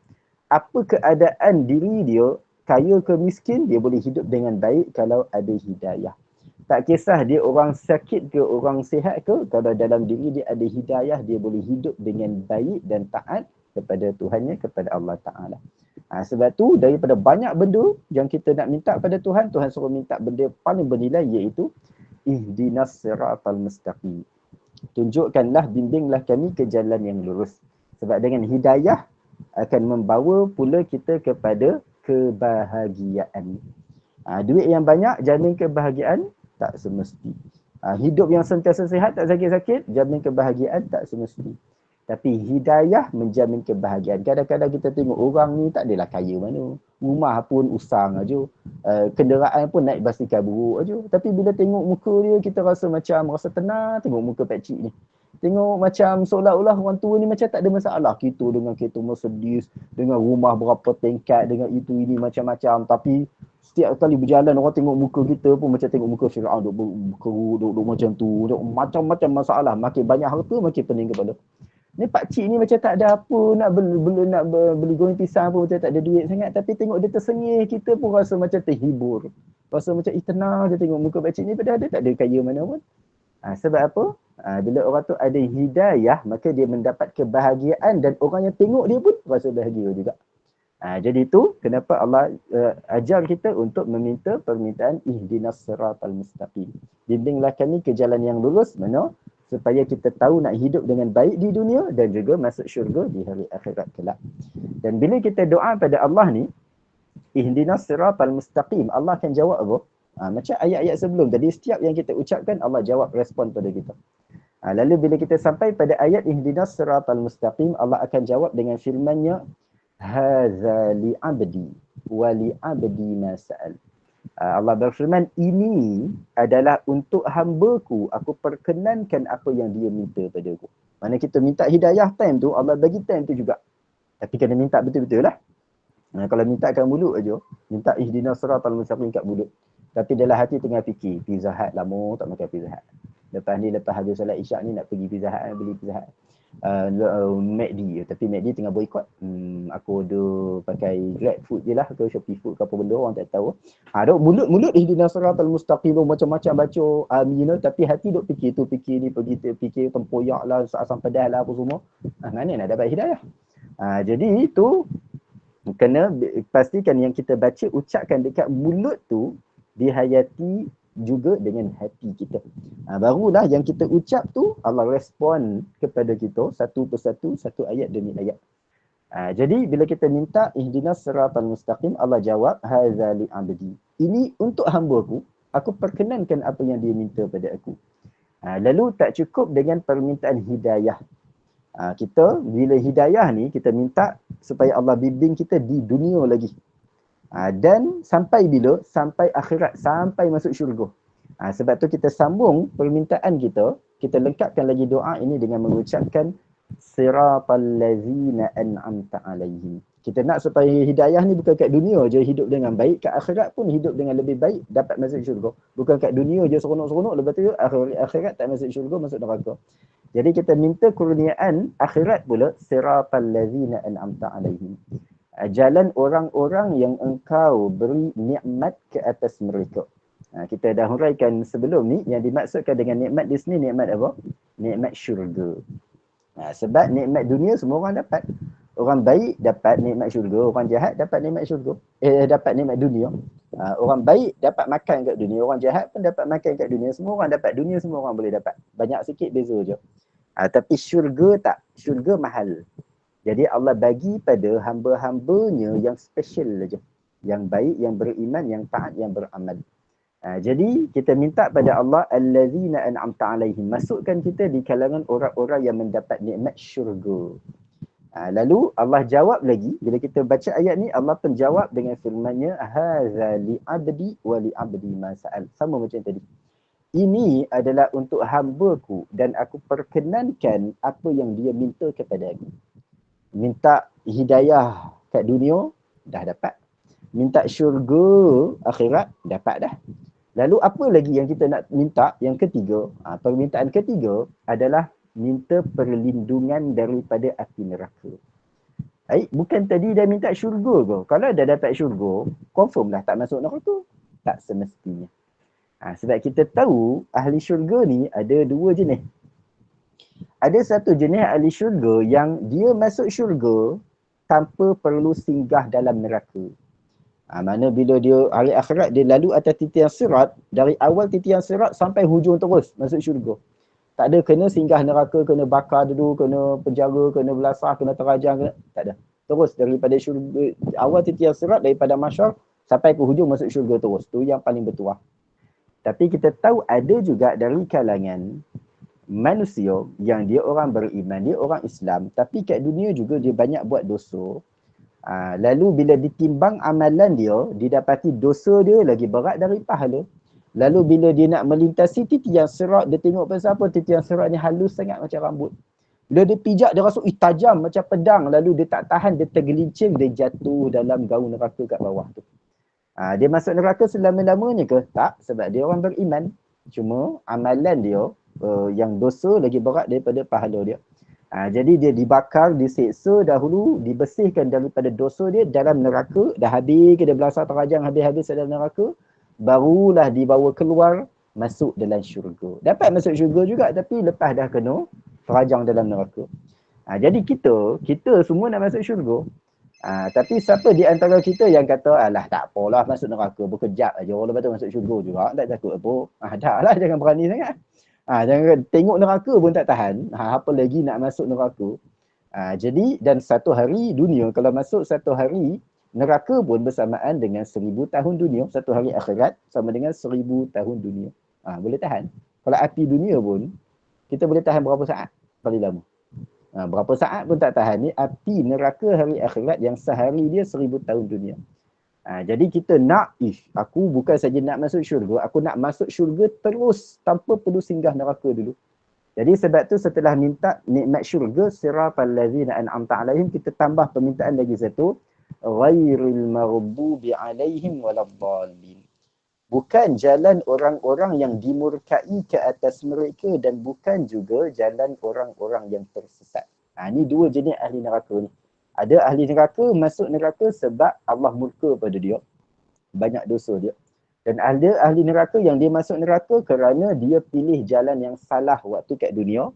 apa keadaan diri dia, kaya ke miskin, dia boleh hidup dengan baik kalau ada hidayah. Tak kisah dia orang sakit ke, orang sihat ke, kalau dalam diri dia ada hidayah, dia boleh hidup dengan baik dan taat kepada Tuhannya, kepada Allah Ta'ala. Sebab tu daripada banyak benda yang kita nak minta pada Tuhan, Tuhan suruh minta benda paling bernilai, iaitu ihdinas siratal mustaqim. Tunjukkanlah, bimbinglah kami ke jalan yang lurus. Sebab dengan hidayah, akan membawa pula kita kepada kebahagiaan. Duit yang banyak jamin kebahagiaan? Tak semesti. Hidup yang sentiasa sihat, tak sakit-sakit, jamin kebahagiaan? Tak semesti. Tapi hidayah menjamin kebahagiaan. Kadang-kadang kita tengok orang ni tak adalah kaya mana. Rumah pun usang aja. Kenderaan pun naik basikal buruk aja. Tapi bila tengok muka dia, kita rasa tenang tengok muka pakcik ni. Tengok macam seolah-olah orang tua ni macam tak ada masalah. Kita dengan kereta Mercedes, dengan rumah berapa tingkat, dengan itu ini macam-macam. Tapi setiap kali berjalan orang tengok muka kita pun macam tengok muka Firaun, duk macam tu, duk macam-macam masalah. Makin banyak harta makin pening kepala. Ni pakcik ni macam tak ada apa nak beli goreng pisang pun macam tak ada duit sangat, tapi tengok dia tersengih, kita pun rasa macam terhibur. Rasa macam tenang dia tengok muka pakcik ni padahal dia tak ada kaya mana pun. Sebab apa? Bila orang tu ada hidayah, maka dia mendapat kebahagiaan dan orang yang tengok dia pun rasa bahagia juga. Jadi itu kenapa Allah ajar kita untuk meminta permintaan ihdinas siratal mustaqim. Bimbinglah kami ke jalan yang lurus, mana supaya kita tahu nak hidup dengan baik di dunia dan juga masuk syurga di hari akhirat kelak. Dan bila kita doa pada Allah ni, ihdinas siratal mustaqim, Allah akan jawab apa? Macam ayat-ayat sebelum tadi, setiap yang kita ucapkan Allah jawab, respon pada kita. Lalu bila kita sampai pada ayat ihdinas siratal mustaqim, Allah akan jawab dengan firman-Nya, hadza li 'abdi wa li 'abdi ma sa'al. Allah berfirman, ini adalah untuk hamba-Ku, aku perkenankan apa yang dia minta padaku. Mana kita minta hidayah time tu, Allah bagi time tu juga. Tapi kena minta betul-betul lah. Kalau minta kat mulut aja, minta ihdinas siratal mustaqim kat mulut. Tapi dalam hati tengah fikir, Pizza Hut lama tak makan Pizza Hut. Lepas habis solat isyak ni nak pergi Pizza Hut, beli Pizza Hut. McD, tapi McD tengah boycott. Aku order pakai Grab Food je lah, ke Shopee Food ke apa benda, orang tak tahu. Dok mulut ihdinas siratal mustaqim macam-macam baca amin, tapi hati dok fikir tu fikir ni, pergi fikir tempoyak lah, asam pedas lah apa semua. Mana nak dapat hidayah? Jadi itu kena pastikan yang kita baca, ucapkan dekat mulut tu dihayati juga dengan hati kita. Barulah yang kita ucap tu Allah respon kepada kita satu persatu, satu ayat demi ayat. Jadi bila kita minta ihdinas siratal mustaqim, Allah jawab hadza li 'abdi. Ini untuk hamba-Ku, aku perkenankan apa yang dia minta pada aku. Lalu tak cukup dengan permintaan hidayah. Kita bila hidayah ni kita minta supaya Allah bimbing kita di dunia lagi. Dan sampai bila? Sampai akhirat, sampai masuk syurga. Sebab tu kita sambung permintaan kita, kita lengkapkan lagi doa ini dengan mengucapkan siratal ladzina an'amta alaihim. Kita nak supaya hidayah ni bukan kat dunia je hidup dengan baik, kat akhirat pun hidup dengan lebih baik, dapat masuk syurga. Bukan kat dunia je seronok-seronok, lepas tu akhirat tak masuk syurga, masuk neraka. Jadi kita minta kurniaan akhirat pula, siratal ladzina an'amta alaihim. Jalan orang-orang yang engkau beri nikmat ke atas mereka. Kita dah huraikan sebelum ni, yang dimaksudkan dengan nikmat di sini nikmat apa? Nikmat syurga. Sebab nikmat dunia semua orang dapat. Orang baik dapat nikmat syurga, orang jahat dapat nikmat syurga. Dapat nikmat dunia. Orang baik dapat makan kat dunia, orang jahat pun dapat makan kat dunia. Semua orang dapat dunia, semua orang boleh dapat. Banyak sikit beza je. Tapi syurga tak, syurga mahal. Jadi Allah bagi pada hamba-hambanya yang special saja. Yang baik, yang beriman, yang taat, yang beramal. Jadi kita minta pada Allah allazina an'amta alaihim. Masukkan kita di kalangan orang-orang yang mendapat nikmat syurga. Lalu Allah jawab lagi, bila kita baca ayat ni, Allah pun jawab dengan firman-Nya, hadza li 'abdi wa li 'abdi ma sa'al. Sama macam tadi. Ini adalah untuk hamba-Ku dan aku perkenankan apa yang dia minta kepada aku. Minta hidayah kat dunia, dah dapat. Minta syurga akhirat, dapat dah. Lalu apa lagi yang kita nak minta? Yang ketiga, permintaan ketiga adalah minta perlindungan daripada api neraka. Bukan tadi dah minta syurga ke? Kalau dah dapat syurga, confirm lah tak masuk neraka. Tak semestinya. Sebab kita tahu ahli syurga ni ada dua jenis. Ada satu jenis ahli syurga yang dia masuk syurga tanpa perlu singgah dalam neraka. Mana bila dia hari akhirat dia lalu atas titian sirat, dari awal titian sirat sampai hujung terus masuk syurga. Tak ada kena singgah neraka, kena bakar dulu, kena penjara, kena belasah, kena terajang, tak ada. terus daripada syurga, awal titian sirat daripada mahsyar sampai ke hujung masuk syurga terus. Tu yang paling bertuah. Tapi kita tahu ada juga dari kalangan manusia yang dia orang beriman, dia orang Islam, tapi kat dunia juga dia banyak buat dosa. Lalu bila ditimbang amalan dia, didapati dosa dia lagi berat dari pahala. Lalu bila dia nak melintasi titian sirat, dia tengok pasal apa? Titian sirat ni halus sangat macam rambut. Bila dia pijak, dia rasa tajam macam pedang. Lalu dia tak tahan, dia tergelincir, dia jatuh dalam gaung neraka kat bawah tu. Dia masuk neraka selama-lamanya ke? Tak, sebab dia orang beriman. Cuma amalan dia yang dosa lagi berat daripada pahala dia. Jadi dia dibakar, diseksa dahulu, dibersihkan daripada dosa dia dalam neraka. Dah habis ke dia belasah terajang, habis-habis dalam neraka. Barulah dibawa keluar, masuk dalam syurga. Dapat masuk syurga juga, tapi lepas dah kena terajang dalam neraka. Jadi kita semua nak masuk syurga. Tapi siapa di antara kita yang kata, alah tak apalah masuk neraka, berkejap aja, lepas tu masuk syurga juga, tak takut apa. Tak lah, jangan berani sangat. Jangan tengok neraka pun tak tahan. Apa lagi nak masuk neraka. Jadi, dan satu hari dunia, kalau masuk satu hari, neraka pun bersamaan dengan 1000 tahun dunia. Satu hari akhirat sama dengan 1000 tahun dunia. Boleh tahan. Kalau api dunia pun, kita boleh tahan berapa saat paling lama. Berapa saat pun tak tahan. Ni api neraka hari akhirat yang sehari dia 1000 tahun dunia. Jadi kita nak, aku bukan saja nak masuk syurga, aku nak masuk syurga terus tanpa perlu singgah neraka dulu. Jadi sebab tu setelah minta nikmat syurga, siratal ladzina an'amta alaihim, kita tambah permintaan lagi satu, ghairil maghdubi alaihim waladdallin. Bukan jalan orang-orang yang dimurkai ke atas mereka dan bukan juga jalan orang-orang yang tersesat. Ni dua jenis ahli neraka ni. Ada ahli neraka masuk neraka sebab Allah murka pada dia. Banyak dosa dia. Dan ada ahli neraka yang dia masuk neraka kerana dia pilih jalan yang salah waktu kat dunia.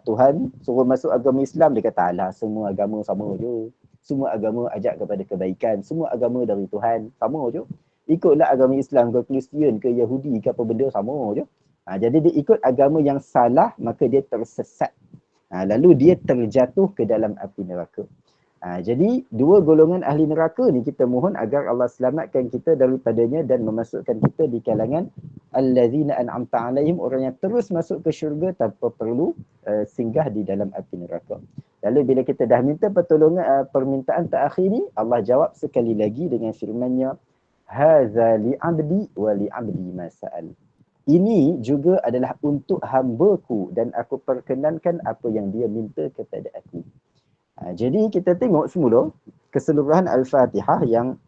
Tuhan suruh masuk agama Islam, dia kata, alah semua agama sama je. Semua agama ajak kepada kebaikan. Semua agama dari Tuhan sama je. Ikutlah agama Islam ke Kristian ke Yahudi ke apa benda sama je. Jadi dia ikut agama yang salah, maka dia tersesat. Lalu dia terjatuh ke dalam api neraka. Jadi dua golongan ahli neraka ni kita mohon agar Allah selamatkan kita daripadanya dan memasukkan kita di kalangan allazina an'amta alaihim, orang yang terus masuk ke syurga tanpa perlu singgah di dalam api neraka. Lalu bila kita dah minta pertolongan, permintaan terakhir ni, Allah jawab sekali lagi dengan firman-Nya, hadza li'abdi wa li'abdi ma sa'al. Ini juga adalah untuk hamba-Ku dan aku perkenankan apa yang dia minta kepada aku. Jadi kita tengok semula keseluruhan Al-Fatihah yang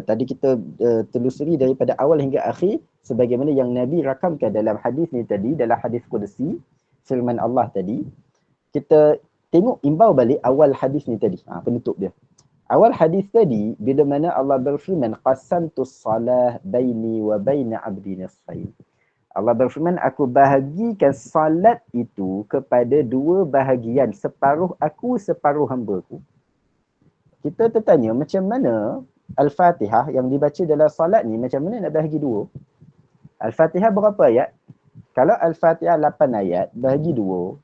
tadi kita telusuri daripada awal hingga akhir sebagaimana yang Nabi rakamkan dalam hadis ni tadi, dalam hadis Qudsi, firman Allah tadi. Kita tengok imbau balik awal hadis ni tadi, penutup dia. Awal hadis tadi, bila mana Allah berfirman, qasamtus salah baini wa baina abdi nisfain. Allah berfirman, aku bahagikan salat itu kepada dua bahagian, separuh aku, separuh hamba-Ku. Kita tertanya, macam mana Al-Fatihah yang dibaca dalam salat ni, macam mana nak bahagi dua? Al-Fatihah berapa ayat? Kalau Al-Fatihah 8 ayat, bahagi dua,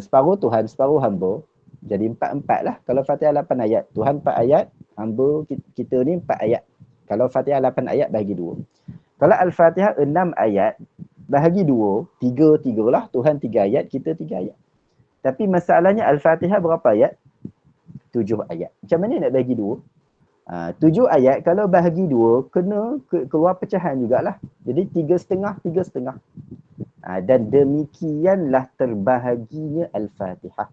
separuh Tuhan, separuh hamba, jadi 4-4 lah. Kalau Fatihah 8 ayat, Tuhan 4 ayat, hamba kita ni 4 ayat. Kalau Fatihah 8 ayat, bahagi dua. Kalau Al-Fatihah 6 ayat, bahagi 2, 3 lah. Tuhan 3 ayat, kita 3 ayat. Tapi masalahnya Al-Fatihah berapa ayat? 7 ayat. Macam mana nak bahagi 2? 7 ayat, kalau bahagi 2, kena keluar pecahan jugalah. Jadi 3,5, 3,5. Dan demikianlah terbahaginya Al-Fatihah.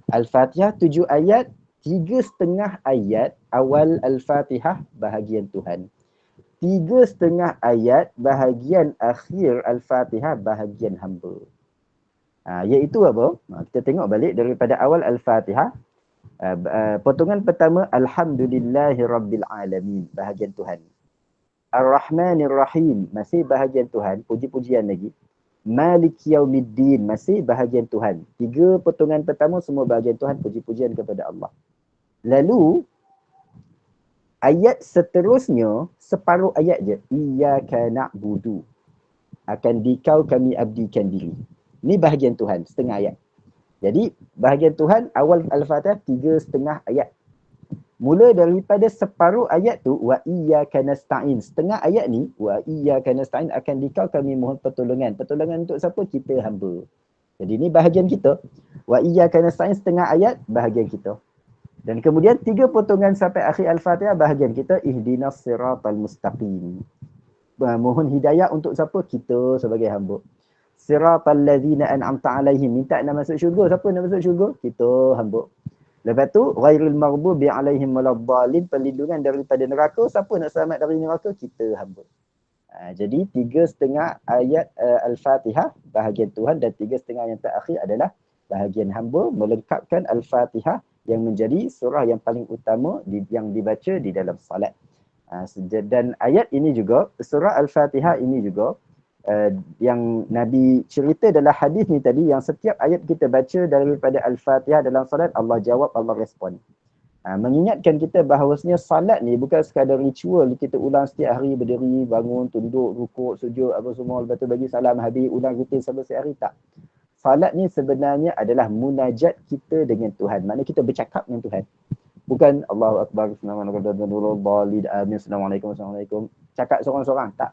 Al-Fatihah 7 ayat, 3,5 ayat awal Al-Fatihah bahagian Tuhan. 3,5 ayat bahagian akhir Al-Fatihah bahagian hamba. Iaitu apa? Kita tengok balik daripada awal Al-Fatihah. Potongan pertama, Alhamdulillahi Rabbil Alamin, bahagian Tuhan. Ar-Rahmanir Rahim, masih bahagian Tuhan, puji-pujian lagi. Malik Yaumiddin, masih bahagian Tuhan. 3 potongan pertama semua bahagian Tuhan, puji-pujian kepada Allah. Lalu ayat seterusnya, separuh ayat je. Iyyaka na'budu. Akan dikau kami abdikan diri. Ini bahagian Tuhan, setengah ayat. Jadi bahagian Tuhan awal Al-Fatihah 3,5 ayat. Mula daripada separuh ayat tu, wa iyyaka nasta'in. Setengah ayat ni, wa iyyaka nasta'in, akan dikau kami mohon pertolongan. Pertolongan untuk siapa? Kita hamba. Jadi ni bahagian kita. Wa iyyaka nasta'in setengah ayat, bahagian kita. Dan kemudian 3 potongan sampai akhir Al-Fatihah, bahagian kita. Ihdinas siratal mustaqim. Mohon hidayah untuk siapa? Kita sebagai hamba. Siratal ladzina an'amta alaihim. Minta nak masuk syurga. Siapa nak masuk syurga? Kita hamba. Lepas tu, ghairil maghdubi alaihim waladdallin, perlindungan daripada neraka. Siapa nak selamat dari neraka? Kita hamba. Jadi 3,5 ayat Al-Fatihah bahagian Tuhan, dan 3,5 yang terakhir adalah bahagian hamba, melengkapkan Al-Fatihah yang menjadi surah yang paling utama yang dibaca di dalam salat. Dan ayat ini juga, surah Al-Fatihah ini juga yang Nabi cerita dalam hadis ni tadi, yang setiap ayat kita baca daripada Al-Fatihah dalam salat, Allah jawab, Allah respon. Mengingatkan kita bahawasanya salat ni bukan sekadar ritual kita ulang setiap hari, berdiri, bangun, tunduk, rukuk, sujud, apa semua, lepas tu bagi salam, habis ulang rutin sampai sehari. Tak. Salat ni sebenarnya adalah munajat kita dengan Tuhan. Maknanya kita bercakap dengan Tuhan. Bukan Allahu Akbar, Assalamualaikum. Cakap seorang-seorang. Tak.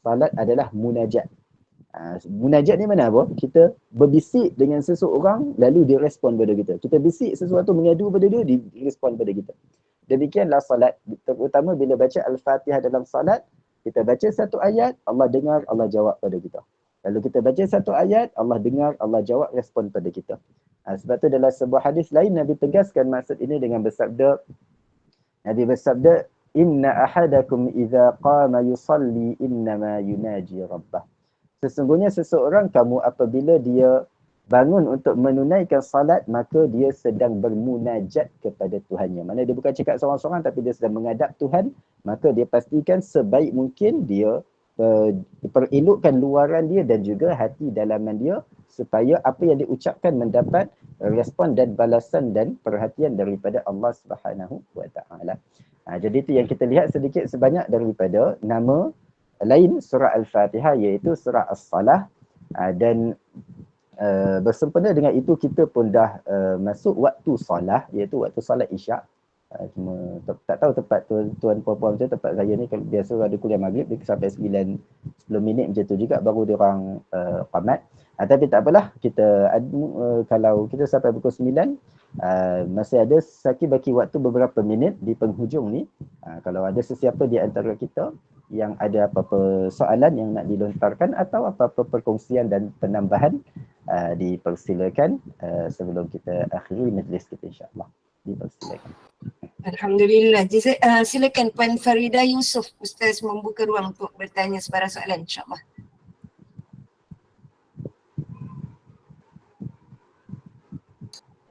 Salat adalah munajat. Munajat ni mana apa? Kita berbisik dengan seseorang, lalu dia respon pada kita. Kita bisik sesuatu, mengadu pada dia, dia respon pada kita. Demikianlah salat. Terutama bila baca Al-Fatihah dalam salat, kita baca satu ayat, Allah dengar, Allah jawab pada kita. Lalu kita baca satu ayat, Allah dengar, Allah jawab, respon pada kita. Sebab tu dalam sebuah hadis lain, Nabi tegaskan maksud ini dengan bersabda, Nabi bersabda, inna ahadakum idza qama yusalli innama yunaji rabbah. Sesungguhnya seseorang kamu apabila dia bangun untuk menunaikan salat, maka dia sedang bermunajat kepada Tuhannya. Maksudnya dia bukan cakap seorang-seorang, tapi dia sedang menghadap Tuhan. Maka dia pastikan sebaik mungkin dia perelokkan luaran dia dan juga hati dalaman dia, supaya apa yang diucapkan mendapat respon dan balasan dan perhatian daripada Allah Subhanahu wa taala. Jadi itu yang kita lihat sedikit sebanyak daripada nama lain surah Al-Fatihah, iaitu surah As-Salah. Dan bersempena dengan itu kita pun dah masuk waktu solah, iaitu waktu solat Isyak. Cuma tak tahu tepat tuan puan-puan macam tempat saya ni, kalau biasa ada kuliah maghrib sampai 9-10 minit macam tu juga baru dia orang qamat. Tapi tak apalah, kita kalau kita sampai pukul 9, masih ada baki waktu beberapa minit di penghujung ni. Kalau ada sesiapa di antara kita yang ada apa-apa soalan yang nak dilontarkan atau apa-apa perkongsian dan penambahan, dipersilakan sebelum kita akhiri majlis kita, insya-Allah. Dipersilakan. Alhamdulillah. Silakan Puan Farida Yusof, Ustaz membuka ruang untuk bertanya sebarang soalan, insya-Allah.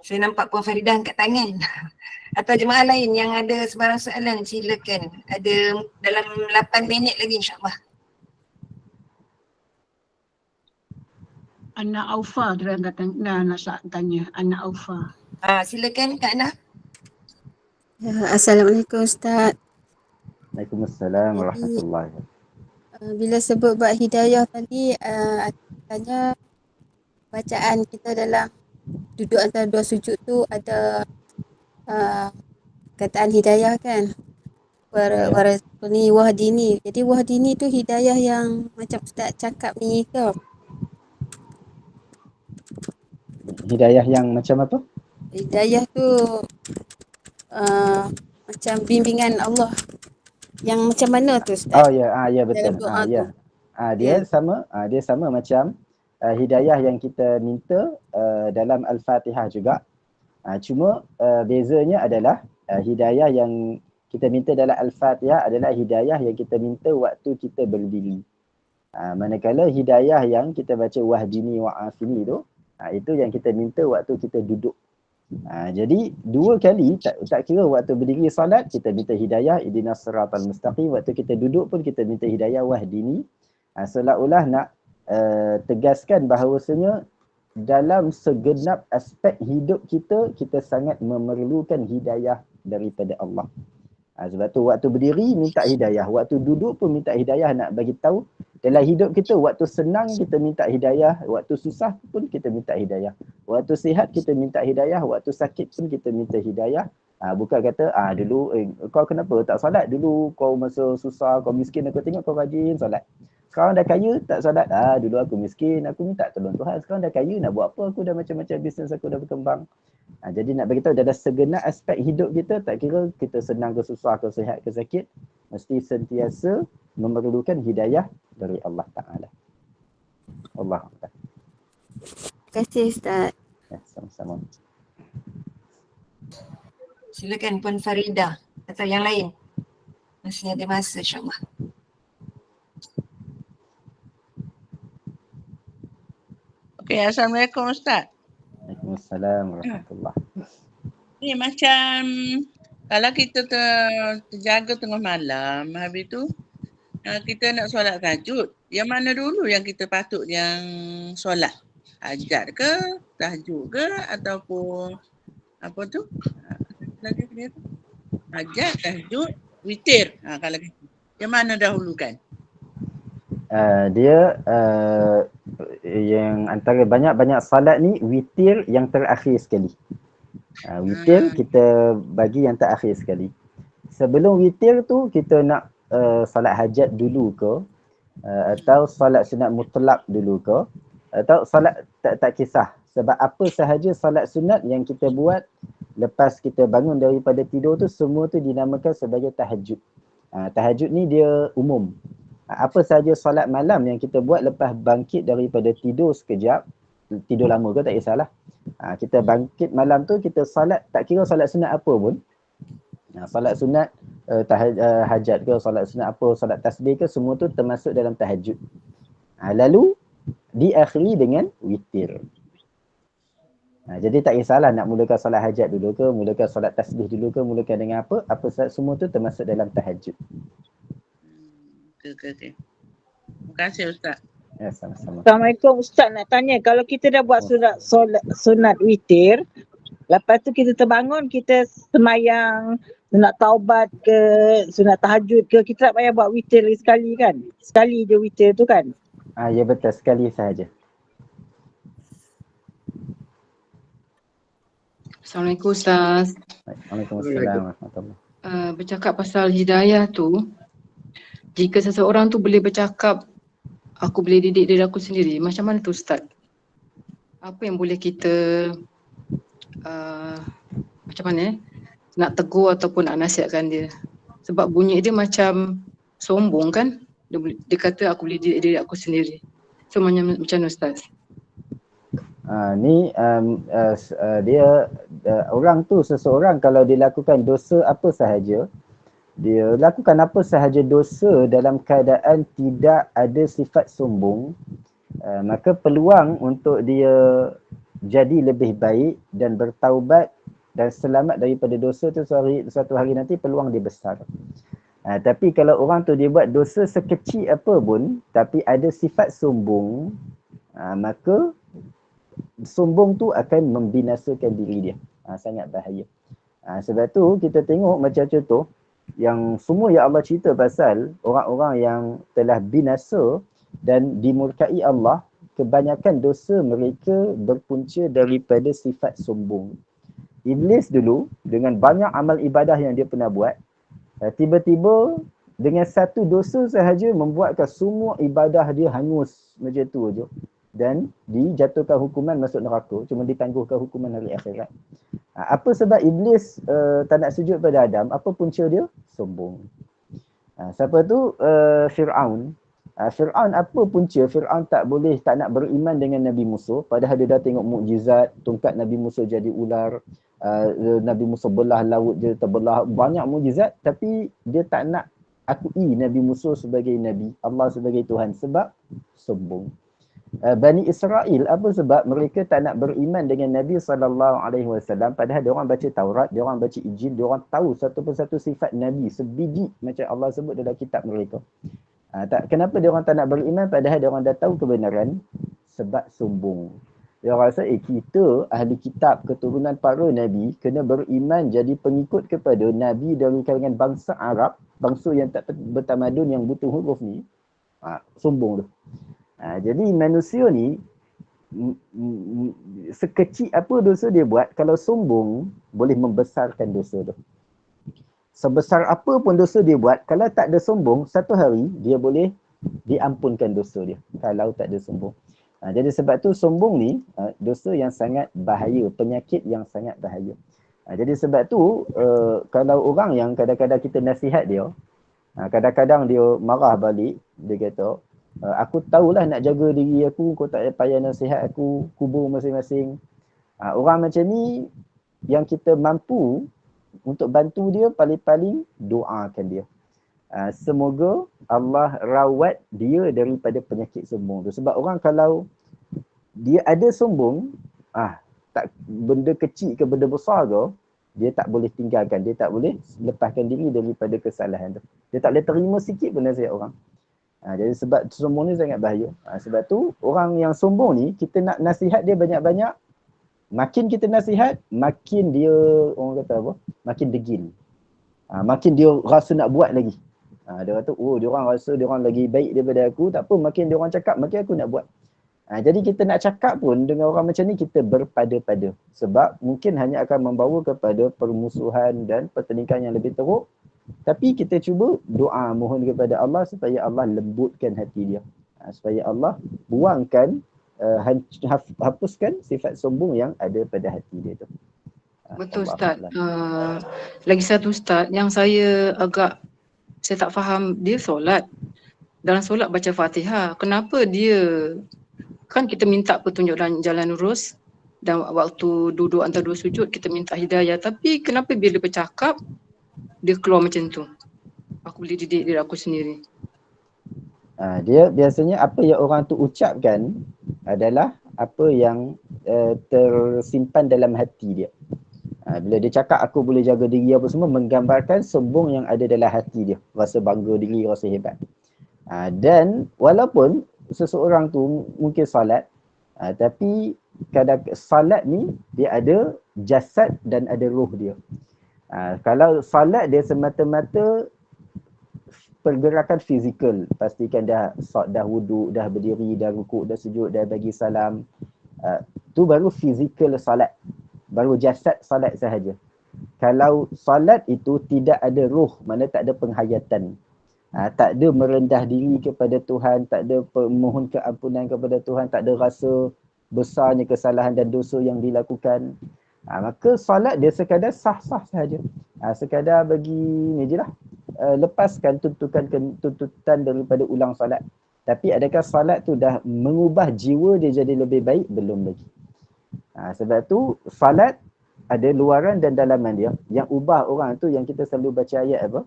Saya nampak Puan Farida angkat tangan. Atau jemaah lain yang ada sebarang soalan, silakan. Ada dalam 8 minit lagi, insya-Allah. Anak Aufa dia kata nak tanya. Anak Aufa. Silakan Kak Ana. Assalamualaikum Ustaz. Waalaikumsalam warahmatullahi wabarakatuh. Bila sebut bab hidayah tadi, tanya bacaan kita dalam duduk antara dua sujud tu ada kataan hidayah kan? Ni wahdini. Jadi wahdini tu hidayah yang macam Ustaz cakap ni ke? Hidayah yang macam apa? Hidayah tu macam bimbingan Allah. Yang macam mana tu Ustaz? Oh ya, ya betul. Dalam doa Ya. Dia sama macam hidayah yang kita minta dalam Al-Fatihah juga. Cuma bezanya adalah hidayah yang kita minta dalam Al-Fatihah adalah hidayah yang kita minta waktu kita berdiri. Manakala hidayah yang kita baca wahdini wa'afini tu, itu yang kita minta waktu kita duduk. Jadi dua kali, tak kira waktu berdiri salat kita minta hidayah ihdinas siratal mustaqim, waktu kita duduk pun kita minta hidayah wahdini. Seolah-olah nak tegaskan bahawasanya dalam segenap aspek hidup kita, kita sangat memerlukan hidayah daripada Allah. Sebab tu waktu berdiri minta hidayah, waktu duduk pun minta hidayah, nak bagi tahu dalam hidup kita, waktu senang kita minta hidayah, waktu susah pun kita minta hidayah, waktu sihat kita minta hidayah, waktu sakit pun kita minta hidayah. Bukan kata dulu kau kenapa tak solat dulu, kau masa susah, kau miskin, aku tengok kau rajin solat. Sekarang dah kaya tak solat. Dulu aku miskin, aku minta tolong Tuhan. Sekarang dah kaya, nak buat apa? Aku dah macam-macam bisnes, aku dah berkembang. Jadi nak beritahu dalam segenap aspek hidup kita, tak kira kita senang ke susah, ke sihat ke sakit, mesti sentiasa memerlukan hidayah dari Allah Ta'ala. Allah Ta'ala. Terima kasih Ustaz. Ya, sama-sama. Silakan Puan Farida atau yang lain. Masih ada masa insyaAllah. Okey, Assalamualaikum Ustaz. Waalaikumsalam warahmatullahi. Ni macam kalau kita terjaga tengah malam, habis tu kita nak solat tahajud, yang mana dulu yang kita patut yang solat? Hajat ke, tahajud ke, ataupun apa tu? Lagi dia tu. Hajat, tahajud, witir. Kalau gitu. Yang mana dahulukan? Dia yang antara banyak-banyak salat ni, witir yang terakhir sekali. Witir kita bagi yang terakhir sekali. Sebelum witir tu kita nak salat hajat dulu ke, atau salat sunat mutlak dulu ke, atau salat tak kisah. Sebab apa sahaja salat sunat yang kita buat lepas kita bangun daripada tidur tu, semua tu dinamakan sebagai tahajud. Tahajud ni dia umum. Apa sahaja solat malam yang kita buat lepas bangkit daripada tidur sekejap, tidur lama ke tak kisahlah. Kita bangkit malam tu, kita solat, tak kira solat sunat apa pun. Solat sunat hajat ke, solat sunat apa, solat tasbih ke, semua tu termasuk dalam tahajud. Lalu diakhiri dengan witir. Jadi tak kisahlah nak mulakan solat hajat dulu ke, mulakan solat tasbih dulu ke, mulakan dengan apa semua tu termasuk dalam tahajud. Okey. Terima kasih Ustaz. Ya, sama-sama. Assalamualaikum Ustaz, nak tanya, kalau kita dah buat sunat witir, lepas tu kita terbangun, kita semayang sunat taubat ke, sunat tahajud ke, kita tak payah buat witir sekali kan? Sekali je witir tu kan? Ya betul, sekali sahaja. Assalamualaikum Ustaz. Waalaikumsalam warahmatullahi. Bercakap pasal hidayah tu, jika seseorang tu boleh bercakap, aku boleh didik diri aku sendiri, macam mana tu Ustaz? Apa yang boleh kita macam mana nak tegur ataupun nak nasihatkan dia? Sebab bunyi dia macam sombong kan? Dia kata aku boleh didik diri aku sendiri. So macam mana Ustaz? Dia orang tu, seseorang kalau dilakukan dosa apa sahaja, dia lakukan apa sahaja dosa dalam keadaan tidak ada sifat sombong, maka peluang untuk dia jadi lebih baik dan bertaubat dan selamat daripada dosa tu suatu hari nanti peluang dia besar. Tapi kalau orang tu dia buat dosa sekecil apa pun tapi ada sifat sombong, maka sombong tu akan membinasakan diri dia. Sangat bahaya. Sebab tu kita tengok macam contoh yang semua yang Allah cerita pasal orang-orang yang telah binasa dan dimurkai Allah, kebanyakan dosa mereka berpunca daripada sifat sombong. Iblis dulu dengan banyak amal ibadah yang dia pernah buat, tiba-tiba dengan satu dosa sahaja membuatkan semua ibadah dia hangus macam tu je. Dan dijatuhkan hukuman masuk neraka, cuma ditangguhkan hukuman hari akhirat. Apa sebab Iblis tak nak sujud pada Adam? Apa punca dia? Sombong. Siapa tu? Fir'aun. Fir'aun apa punca? Fir'aun tak nak beriman dengan Nabi Musa, padahal dia dah tengok mukjizat, tongkat Nabi Musa jadi ular, Nabi Musa belah laut je terbelah, banyak mukjizat, tapi dia tak nak akui Nabi Musa sebagai Nabi, Allah sebagai Tuhan, sebab sombong. Bani Israel, apa sebab mereka tak nak beriman dengan Nabi SAW, padahal dia orang baca Taurat, dia orang baca Injil, dia orang tahu satu persatu sifat Nabi sebiji macam Allah sebut dalam kitab mereka. Kenapa dia orang tak nak beriman padahal dia orang dah tahu kebenaran? Sebab sombong. Dia rasa kita ahli kitab keturunan para Nabi kena beriman jadi pengikut kepada Nabi dari kalangan bangsa Arab, bangsa yang tak bertamadun, yang butuh huruf ni. Sombong tu. Jadi manusia ni sekecil apa dosa dia buat, kalau sombong boleh membesarkan dosa tu. Sebesar apa pun dosa dia buat, kalau tak ada sombong, satu hari dia boleh diampunkan dosa dia kalau tak ada sombong. Jadi sebab tu sombong ni dosa yang sangat bahaya, penyakit yang sangat bahaya. Jadi sebab tu kalau orang yang kadang-kadang kita nasihat dia, kadang-kadang dia marah balik, dia kata, aku tahulah nak jaga diri aku, kau tak payah nasihat aku, kubur masing-masing. Orang macam ni yang kita mampu untuk bantu dia, paling-paling doakan dia. Semoga Allah rawat dia daripada penyakit sombong tu. Sebab orang kalau dia ada sombong, tak benda kecil ke benda besar ke, dia tak boleh tinggalkan, dia tak boleh lepaskan diri daripada kesalahan tu. Dia tak boleh terima sikit pun nasihat orang. Jadi sebab sombong ni sangat bahaya. Sebab tu orang yang sombong ni, kita nak nasihat dia banyak-banyak, makin kita nasihat, makin dia, orang kata apa, makin degil. Makin dia rasa nak buat lagi. Dia kata, dia orang rasa dia orang lagi baik daripada aku, tak apa, makin dia orang cakap, makin aku nak buat. Jadi kita nak cakap pun dengan orang macam ni, kita berpada-pada. Sebab mungkin hanya akan membawa kepada permusuhan dan pertengkaran yang lebih teruk. Tapi kita cuba doa, mohon kepada Allah supaya Allah lembutkan hati dia. Supaya Allah buangkan, hapuskan sifat sombong yang ada pada hati dia tu. Betul Ustaz. Lagi satu Ustaz, yang saya tak faham, dia solat. Dalam solat baca Fatihah, kenapa dia, kan kita minta petunjuk jalan lurus, dan waktu duduk antara dua sujud kita minta hidayah, tapi kenapa bila bercakap dia keluar macam tu? Aku boleh didik diri aku sendiri. Dia biasanya apa yang orang tu ucapkan adalah apa yang tersimpan dalam hati dia. Bila dia cakap aku boleh jaga diri apa semua, menggambarkan sombong yang ada dalam hati dia, rasa bangga diri, rasa hebat. Dan walaupun seseorang tu mungkin salat, tapi kadang salat ni dia ada jasad dan ada roh dia. Kalau salat dia semata-mata pergerakan fizikal, pastikan dah wuduk, dah berdiri, dah rukuk, dah sujud, dah bagi salam, tu baru fizikal salat, baru jasad salat sahaja. Kalau salat itu tidak ada roh, mana tak ada penghayatan, tak ada merendah diri kepada Tuhan, tak ada mohon keampunan kepada Tuhan, tak ada rasa besarnya kesalahan dan dosa yang dilakukan, maka salat dia sekadar sah-sah sahaja. Sekadar bagi ni je lah, lepaskan tuntutan daripada ulang salat. Tapi adakah salat tu dah mengubah jiwa dia jadi lebih baik? Belum lagi. Sebab tu salat ada luaran dan dalaman dia. Yang ubah orang tu yang kita selalu baca ayat apa?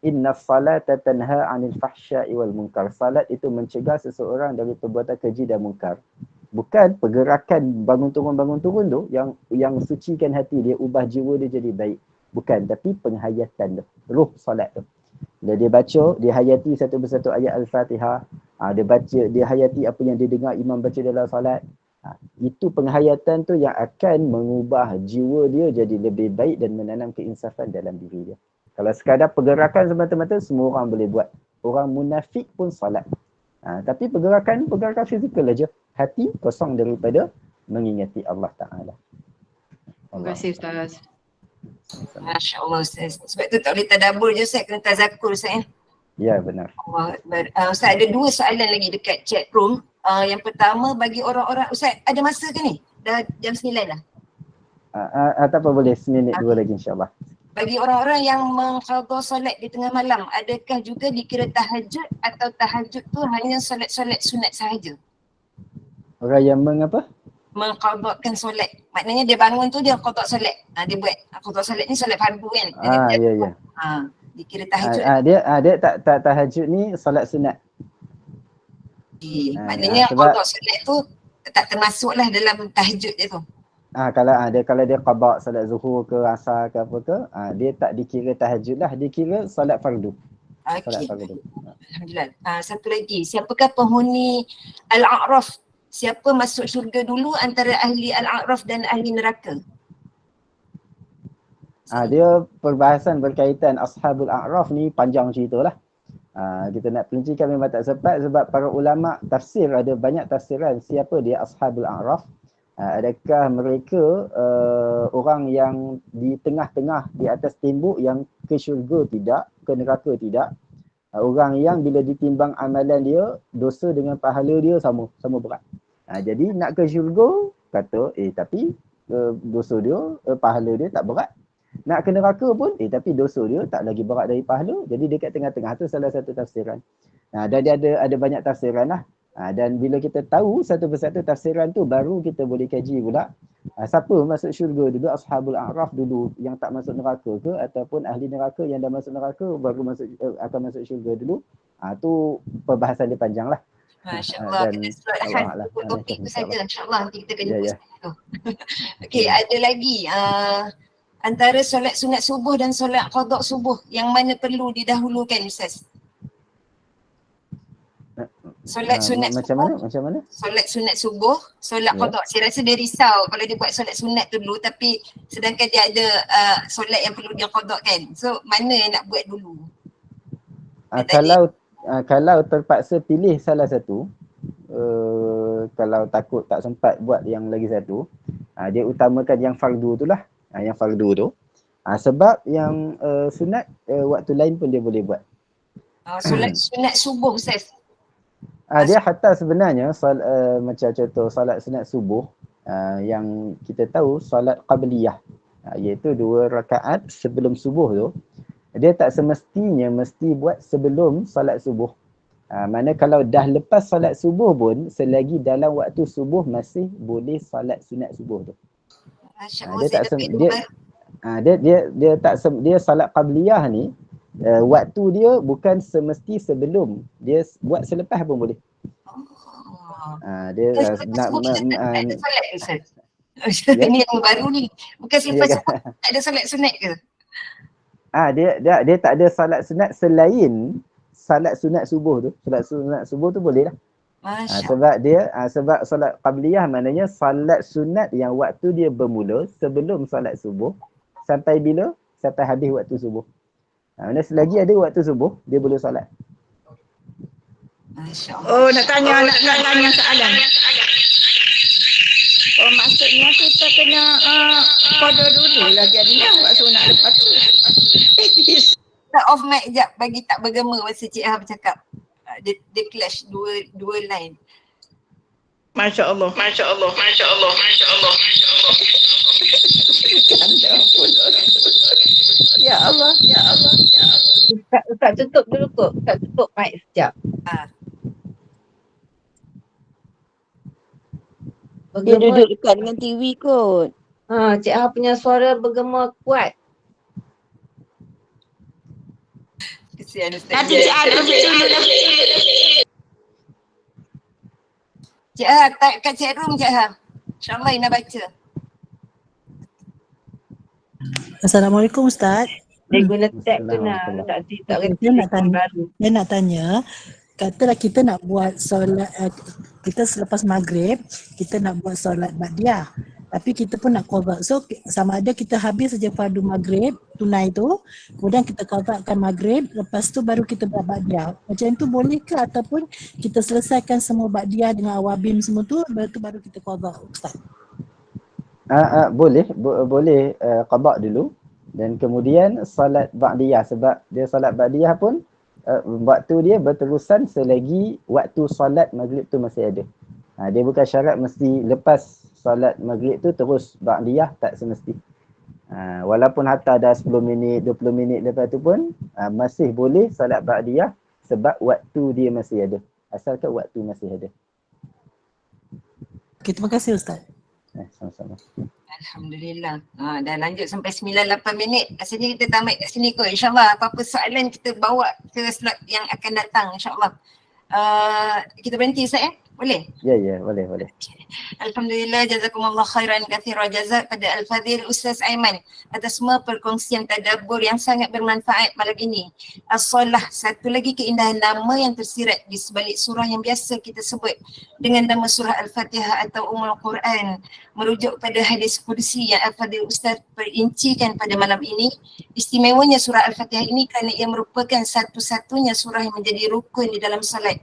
Inna salata tanha 'anil fahsya'i wal munkar. Salat itu mencegah seseorang dari perbuatan keji dan munkar. Bukan pergerakan bangun turun tu yang sucikan hati dia, ubah jiwa dia jadi baik. Bukan, tapi penghayatan tu, ruh salat tu. Bila dia baca, dia hayati satu persatu ayat Al-Fatihah, dia hayati apa yang dia dengar imam baca dalam salat. Itu penghayatan tu yang akan mengubah jiwa dia jadi lebih baik dan menanam keinsafan dalam diri dia. Kalau sekadar pergerakan semata-mata, semua orang boleh buat. Orang munafik pun salat. Tapi pergerakan fizikal aja. Hati kosong daripada mengingati Allah Ta'ala. Terima kasih Ustaz. Masya Allah Ustaz. Sebab tu tak boleh tadabbur je Ustaz, kena tazakur Ustaz. Ya, benar. Ustaz, ada dua soalan lagi dekat chat room. Yang pertama, bagi orang-orang, Ustaz ada masa ke ni? Dah jam 9 dah. Tak apa, boleh seminit dua lagi insyaAllah. Bagi orang-orang yang mengqadha solat di tengah malam, adakah juga dikira tahajud atau tahajud tu hanya solat-solat sunat sahaja? Orang yang mengapa? Mengqadhakan solat. Maknanya dia bangun tu dia qadha solat. Dia buat qadha solat ni solat fardu kan. Ya. Dikira tahajud. Dia tak tahajud ni solat sunat. Maknanya qadha solat tu tak termasuklah dalam tahajud dia tu. Kalau dia qada solat zuhur ke asar ke apa ke, dia tak dikira tahajud lah, dia kira solat fardu. Okey. Alhamdulillah. Satu lagi, siapakah penghuni Al-A'raf? Siapa masuk syurga dulu antara ahli Al-A'raf dan ahli neraka? Dia perbahasan berkaitan Ashabul A'raf ni panjang ceritalah. Kita nak perincikan memang tak sempat sebab para ulama tafsir ada banyak tafsiran siapa dia Ashabul A'raf. Adakah mereka orang yang di tengah-tengah di atas tembok yang ke syurga tidak, ke neraka tidak. Orang yang bila ditimbang amalan dia, dosa dengan pahala dia sama berat. Jadi nak ke syurga kata tapi dosa dia, pahala dia tak berat. Nak ke neraka pun tapi dosa dia tak lagi berat dari pahala. Jadi dekat tengah-tengah tu salah satu tafsiran. Dan dia ada banyak tafsiran lah. Dan bila kita tahu satu persatu tafsiran tu, baru kita boleh kaji pula siapa masuk syurga dulu, ashabul a'raf dulu yang tak masuk neraka ke, ataupun ahli neraka yang dah masuk neraka baru akan masuk syurga dulu. Tu perbahasan dia panjang lah. Masya-Allah, Dan kita selalukan topik tu saja, insya-Allah nanti kita akan jumpa tu. Okey, ada lagi antara solat sunat subuh dan solat qada subuh, yang mana perlu didahulukan Ustaz? Solat sunat macam subuh. Macam mana? Solat sunat subuh, solat qada. Saya rasa dia risau kalau dia buat solat sunat dulu tapi sedangkan dia ada solat yang perlu dia qadakan. So mana yang nak buat dulu? Kalau terpaksa pilih salah satu, kalau takut tak sempat buat yang lagi satu, dia utamakan yang fardu tu lah. Yang fardu tu. Sebab yang sunat waktu lain pun dia boleh buat. Solat sunat subuh Ustaz. Dia hatta sebenarnya macam contoh salat sunat subuh yang kita tahu salat qabliyah, iaitu 2 rakaat sebelum subuh tu, dia tak semestinya mesti buat sebelum salat subuh. Mana kalau dah lepas salat subuh pun, selagi dalam waktu subuh masih boleh salat sunat subuh tu. Dia salat qabliyah ni, waktu dia bukan semesti sebelum, dia buat selepas pun boleh. Dia nak ada solat Ustaz. Ini yang baru ni. Bukan selepas tak ada solat sunat ke? Dia tak ada salat sunat selain salat sunat subuh tu. Salat sunat subuh tu boleh lah. Sebab solat qabliyah maknanya salat sunat yang waktu dia bermula sebelum solat subuh sampai bila? Sampai habis waktu subuh. Maksudnya selagi ada waktu subuh, dia boleh solat. Nak tanya soalan. Maksudnya kita kena qada dulu lah jadinya buat sunat lepas tu. Off mic sekejap, bagi tak bergema masa Cik Ha bercakap. Dia clash dua line. Masya Allah. Ya Allah. Ustaz tutup dulu kot. Ustaz tutup mic sekejap. Dia duduk dekat dengan TV kot. Cik Ha punya suara bergema kuat. Kesian Ustaz. Nanti Cik Ha duduk dulu lah. Cik Ha, type kat chat room Cik Ha. InsyaAllah Ina baca. Assalamualaikum Ustaz. Dia guna tag tu nak Saya nak tanya, katalah kita nak buat solat, kita selepas maghrib, kita nak buat solat ba'diyah. Tapi kita pun nak qada. So sama ada kita habis saja fardu maghrib tunai tu, kemudian kita qadakan maghrib, lepas tu baru kita buat ba'diyah. Macam tu boleh ke, ataupun kita selesaikan semua ba'diyah dengan awabim semua tu, baru kita qada Ustaz? Boleh qada dulu dan kemudian salat ba'diyah, sebab dia salat ba'diyah pun waktu dia berterusan selagi waktu solat maghrib tu masih ada. Dia bukan syarat mesti lepas solat maghrib tu terus ba'diyah, tak semesti. Walaupun hatta dah 10 minit, 20 minit lepas tu pun masih boleh solat ba'diyah sebab waktu dia masih ada. Asalkan waktu masih ada. Okay, terima kasih Ustaz. Sama-sama. Alhamdulillah. Dah lanjut sampai 9-8 minit. Rasanya kita tamat kat sini kot. InsyaAllah apa-apa soalan kita bawa ke slot yang akan datang insyaAllah. Kita berhenti Ustaz Boleh? Ya, boleh. Alhamdulillah, jazakumullah khairan kathira jazak pada Al-Fadhil Ustaz Aiman atas semua perkongsian tadabbur yang sangat bermanfaat malam ini. As-Salah, satu lagi keindahan nama yang tersirat di sebalik surah yang biasa kita sebut dengan nama surah Al-Fatihah atau Ummul Quran, merujuk pada hadis qudsi yang Al-Fadhil Ustaz perincikan pada malam ini. Istimewanya surah Al-Fatihah ini kerana ia merupakan satu-satunya surah yang menjadi rukun di dalam salat.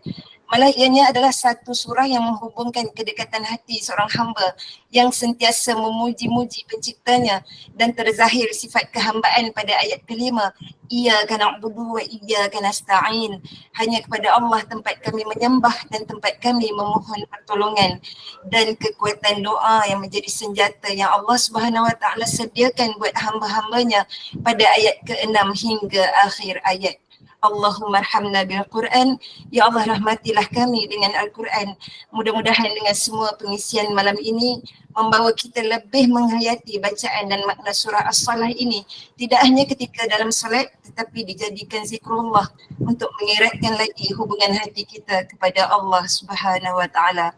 Malah ianya adalah satu surah yang menghubungkan kedekatan hati seorang hamba yang sentiasa memuji-muji penciptanya, dan terzahir sifat kehambaan pada ayat kelima, iyyaka na'budu wa iyyaka nasta'in. Hanya kepada Allah tempat kami menyembah dan tempat kami memohon pertolongan. Dan kekuatan doa yang menjadi senjata yang Allah Subhanahu wa taala sediakan buat hamba-hambanya pada ayat ke-6 hingga akhir ayat. Allahumma arhamna bil Quran, ya Allah rahmatilah kami dengan Al-Quran. Mudah-mudahan dengan semua pengisian malam ini membawa kita lebih menghayati bacaan dan makna surah As-Salah ini, tidak hanya ketika dalam solat tetapi dijadikan zikrullah untuk mengeratkan lagi hubungan hati kita kepada Allah Subhanahu wa taala.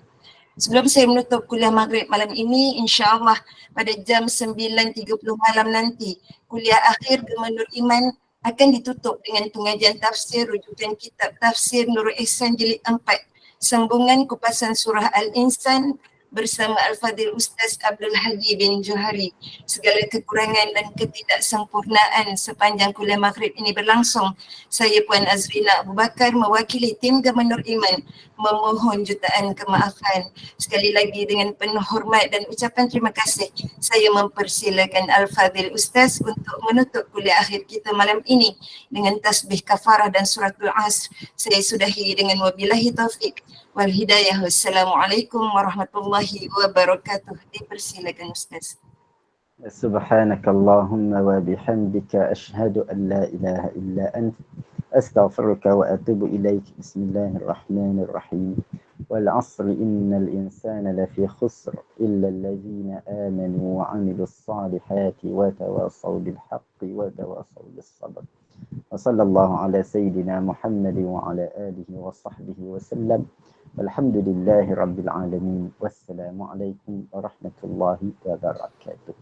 Sebelum saya menutup kuliah maghrib malam ini, insya-Allah pada jam 9.30 malam nanti, kuliah akhir Gema Nur Iman akan ditutup dengan pengajian tafsir rujukan kitab Tafsir Nurul Ihsan jilid 4, sambungan kupasan surah Al-Insan bersama Al-Fadhil Ustaz Abdul Hadi bin Johari. Segala kekurangan dan ketidaksempurnaan sepanjang kuliah maghrib ini berlangsung, saya Puan Azrina Abu Bakar mewakili tim Gema Nur Iman memohon jutaan kemaafan. Sekali lagi dengan penuh hormat dan ucapan terima kasih, saya mempersilakan Al-Fadhil Ustaz untuk menutup kuliah akhir kita malam ini dengan tasbih kafarah dan suratul Asr. Saya sudahi dengan wabillahi taufik wal hidayah. Wassalamualaikum warahmatullahi wabarakatuh. Dipersilakan Ustaz. Subhanakallahumma wa bihamdika ashhadu an la ilaha illa ant astaghfiruka wa atubu ilaik. Bismillahirrahmanirrahim. Wal 'asri innal insana lafi khusr illa alladhina amanu wa 'amilus salihati wa tawassaw bil haqqi wa tawassaw bis sabr. Wa sallallahu ala sayyidina Muhammad wa ala alihi wa sahbihi wa sallam. Walhamdulillahi rabbil alamin. Wassalamu alaikum warahmatullahi wabarakatuh.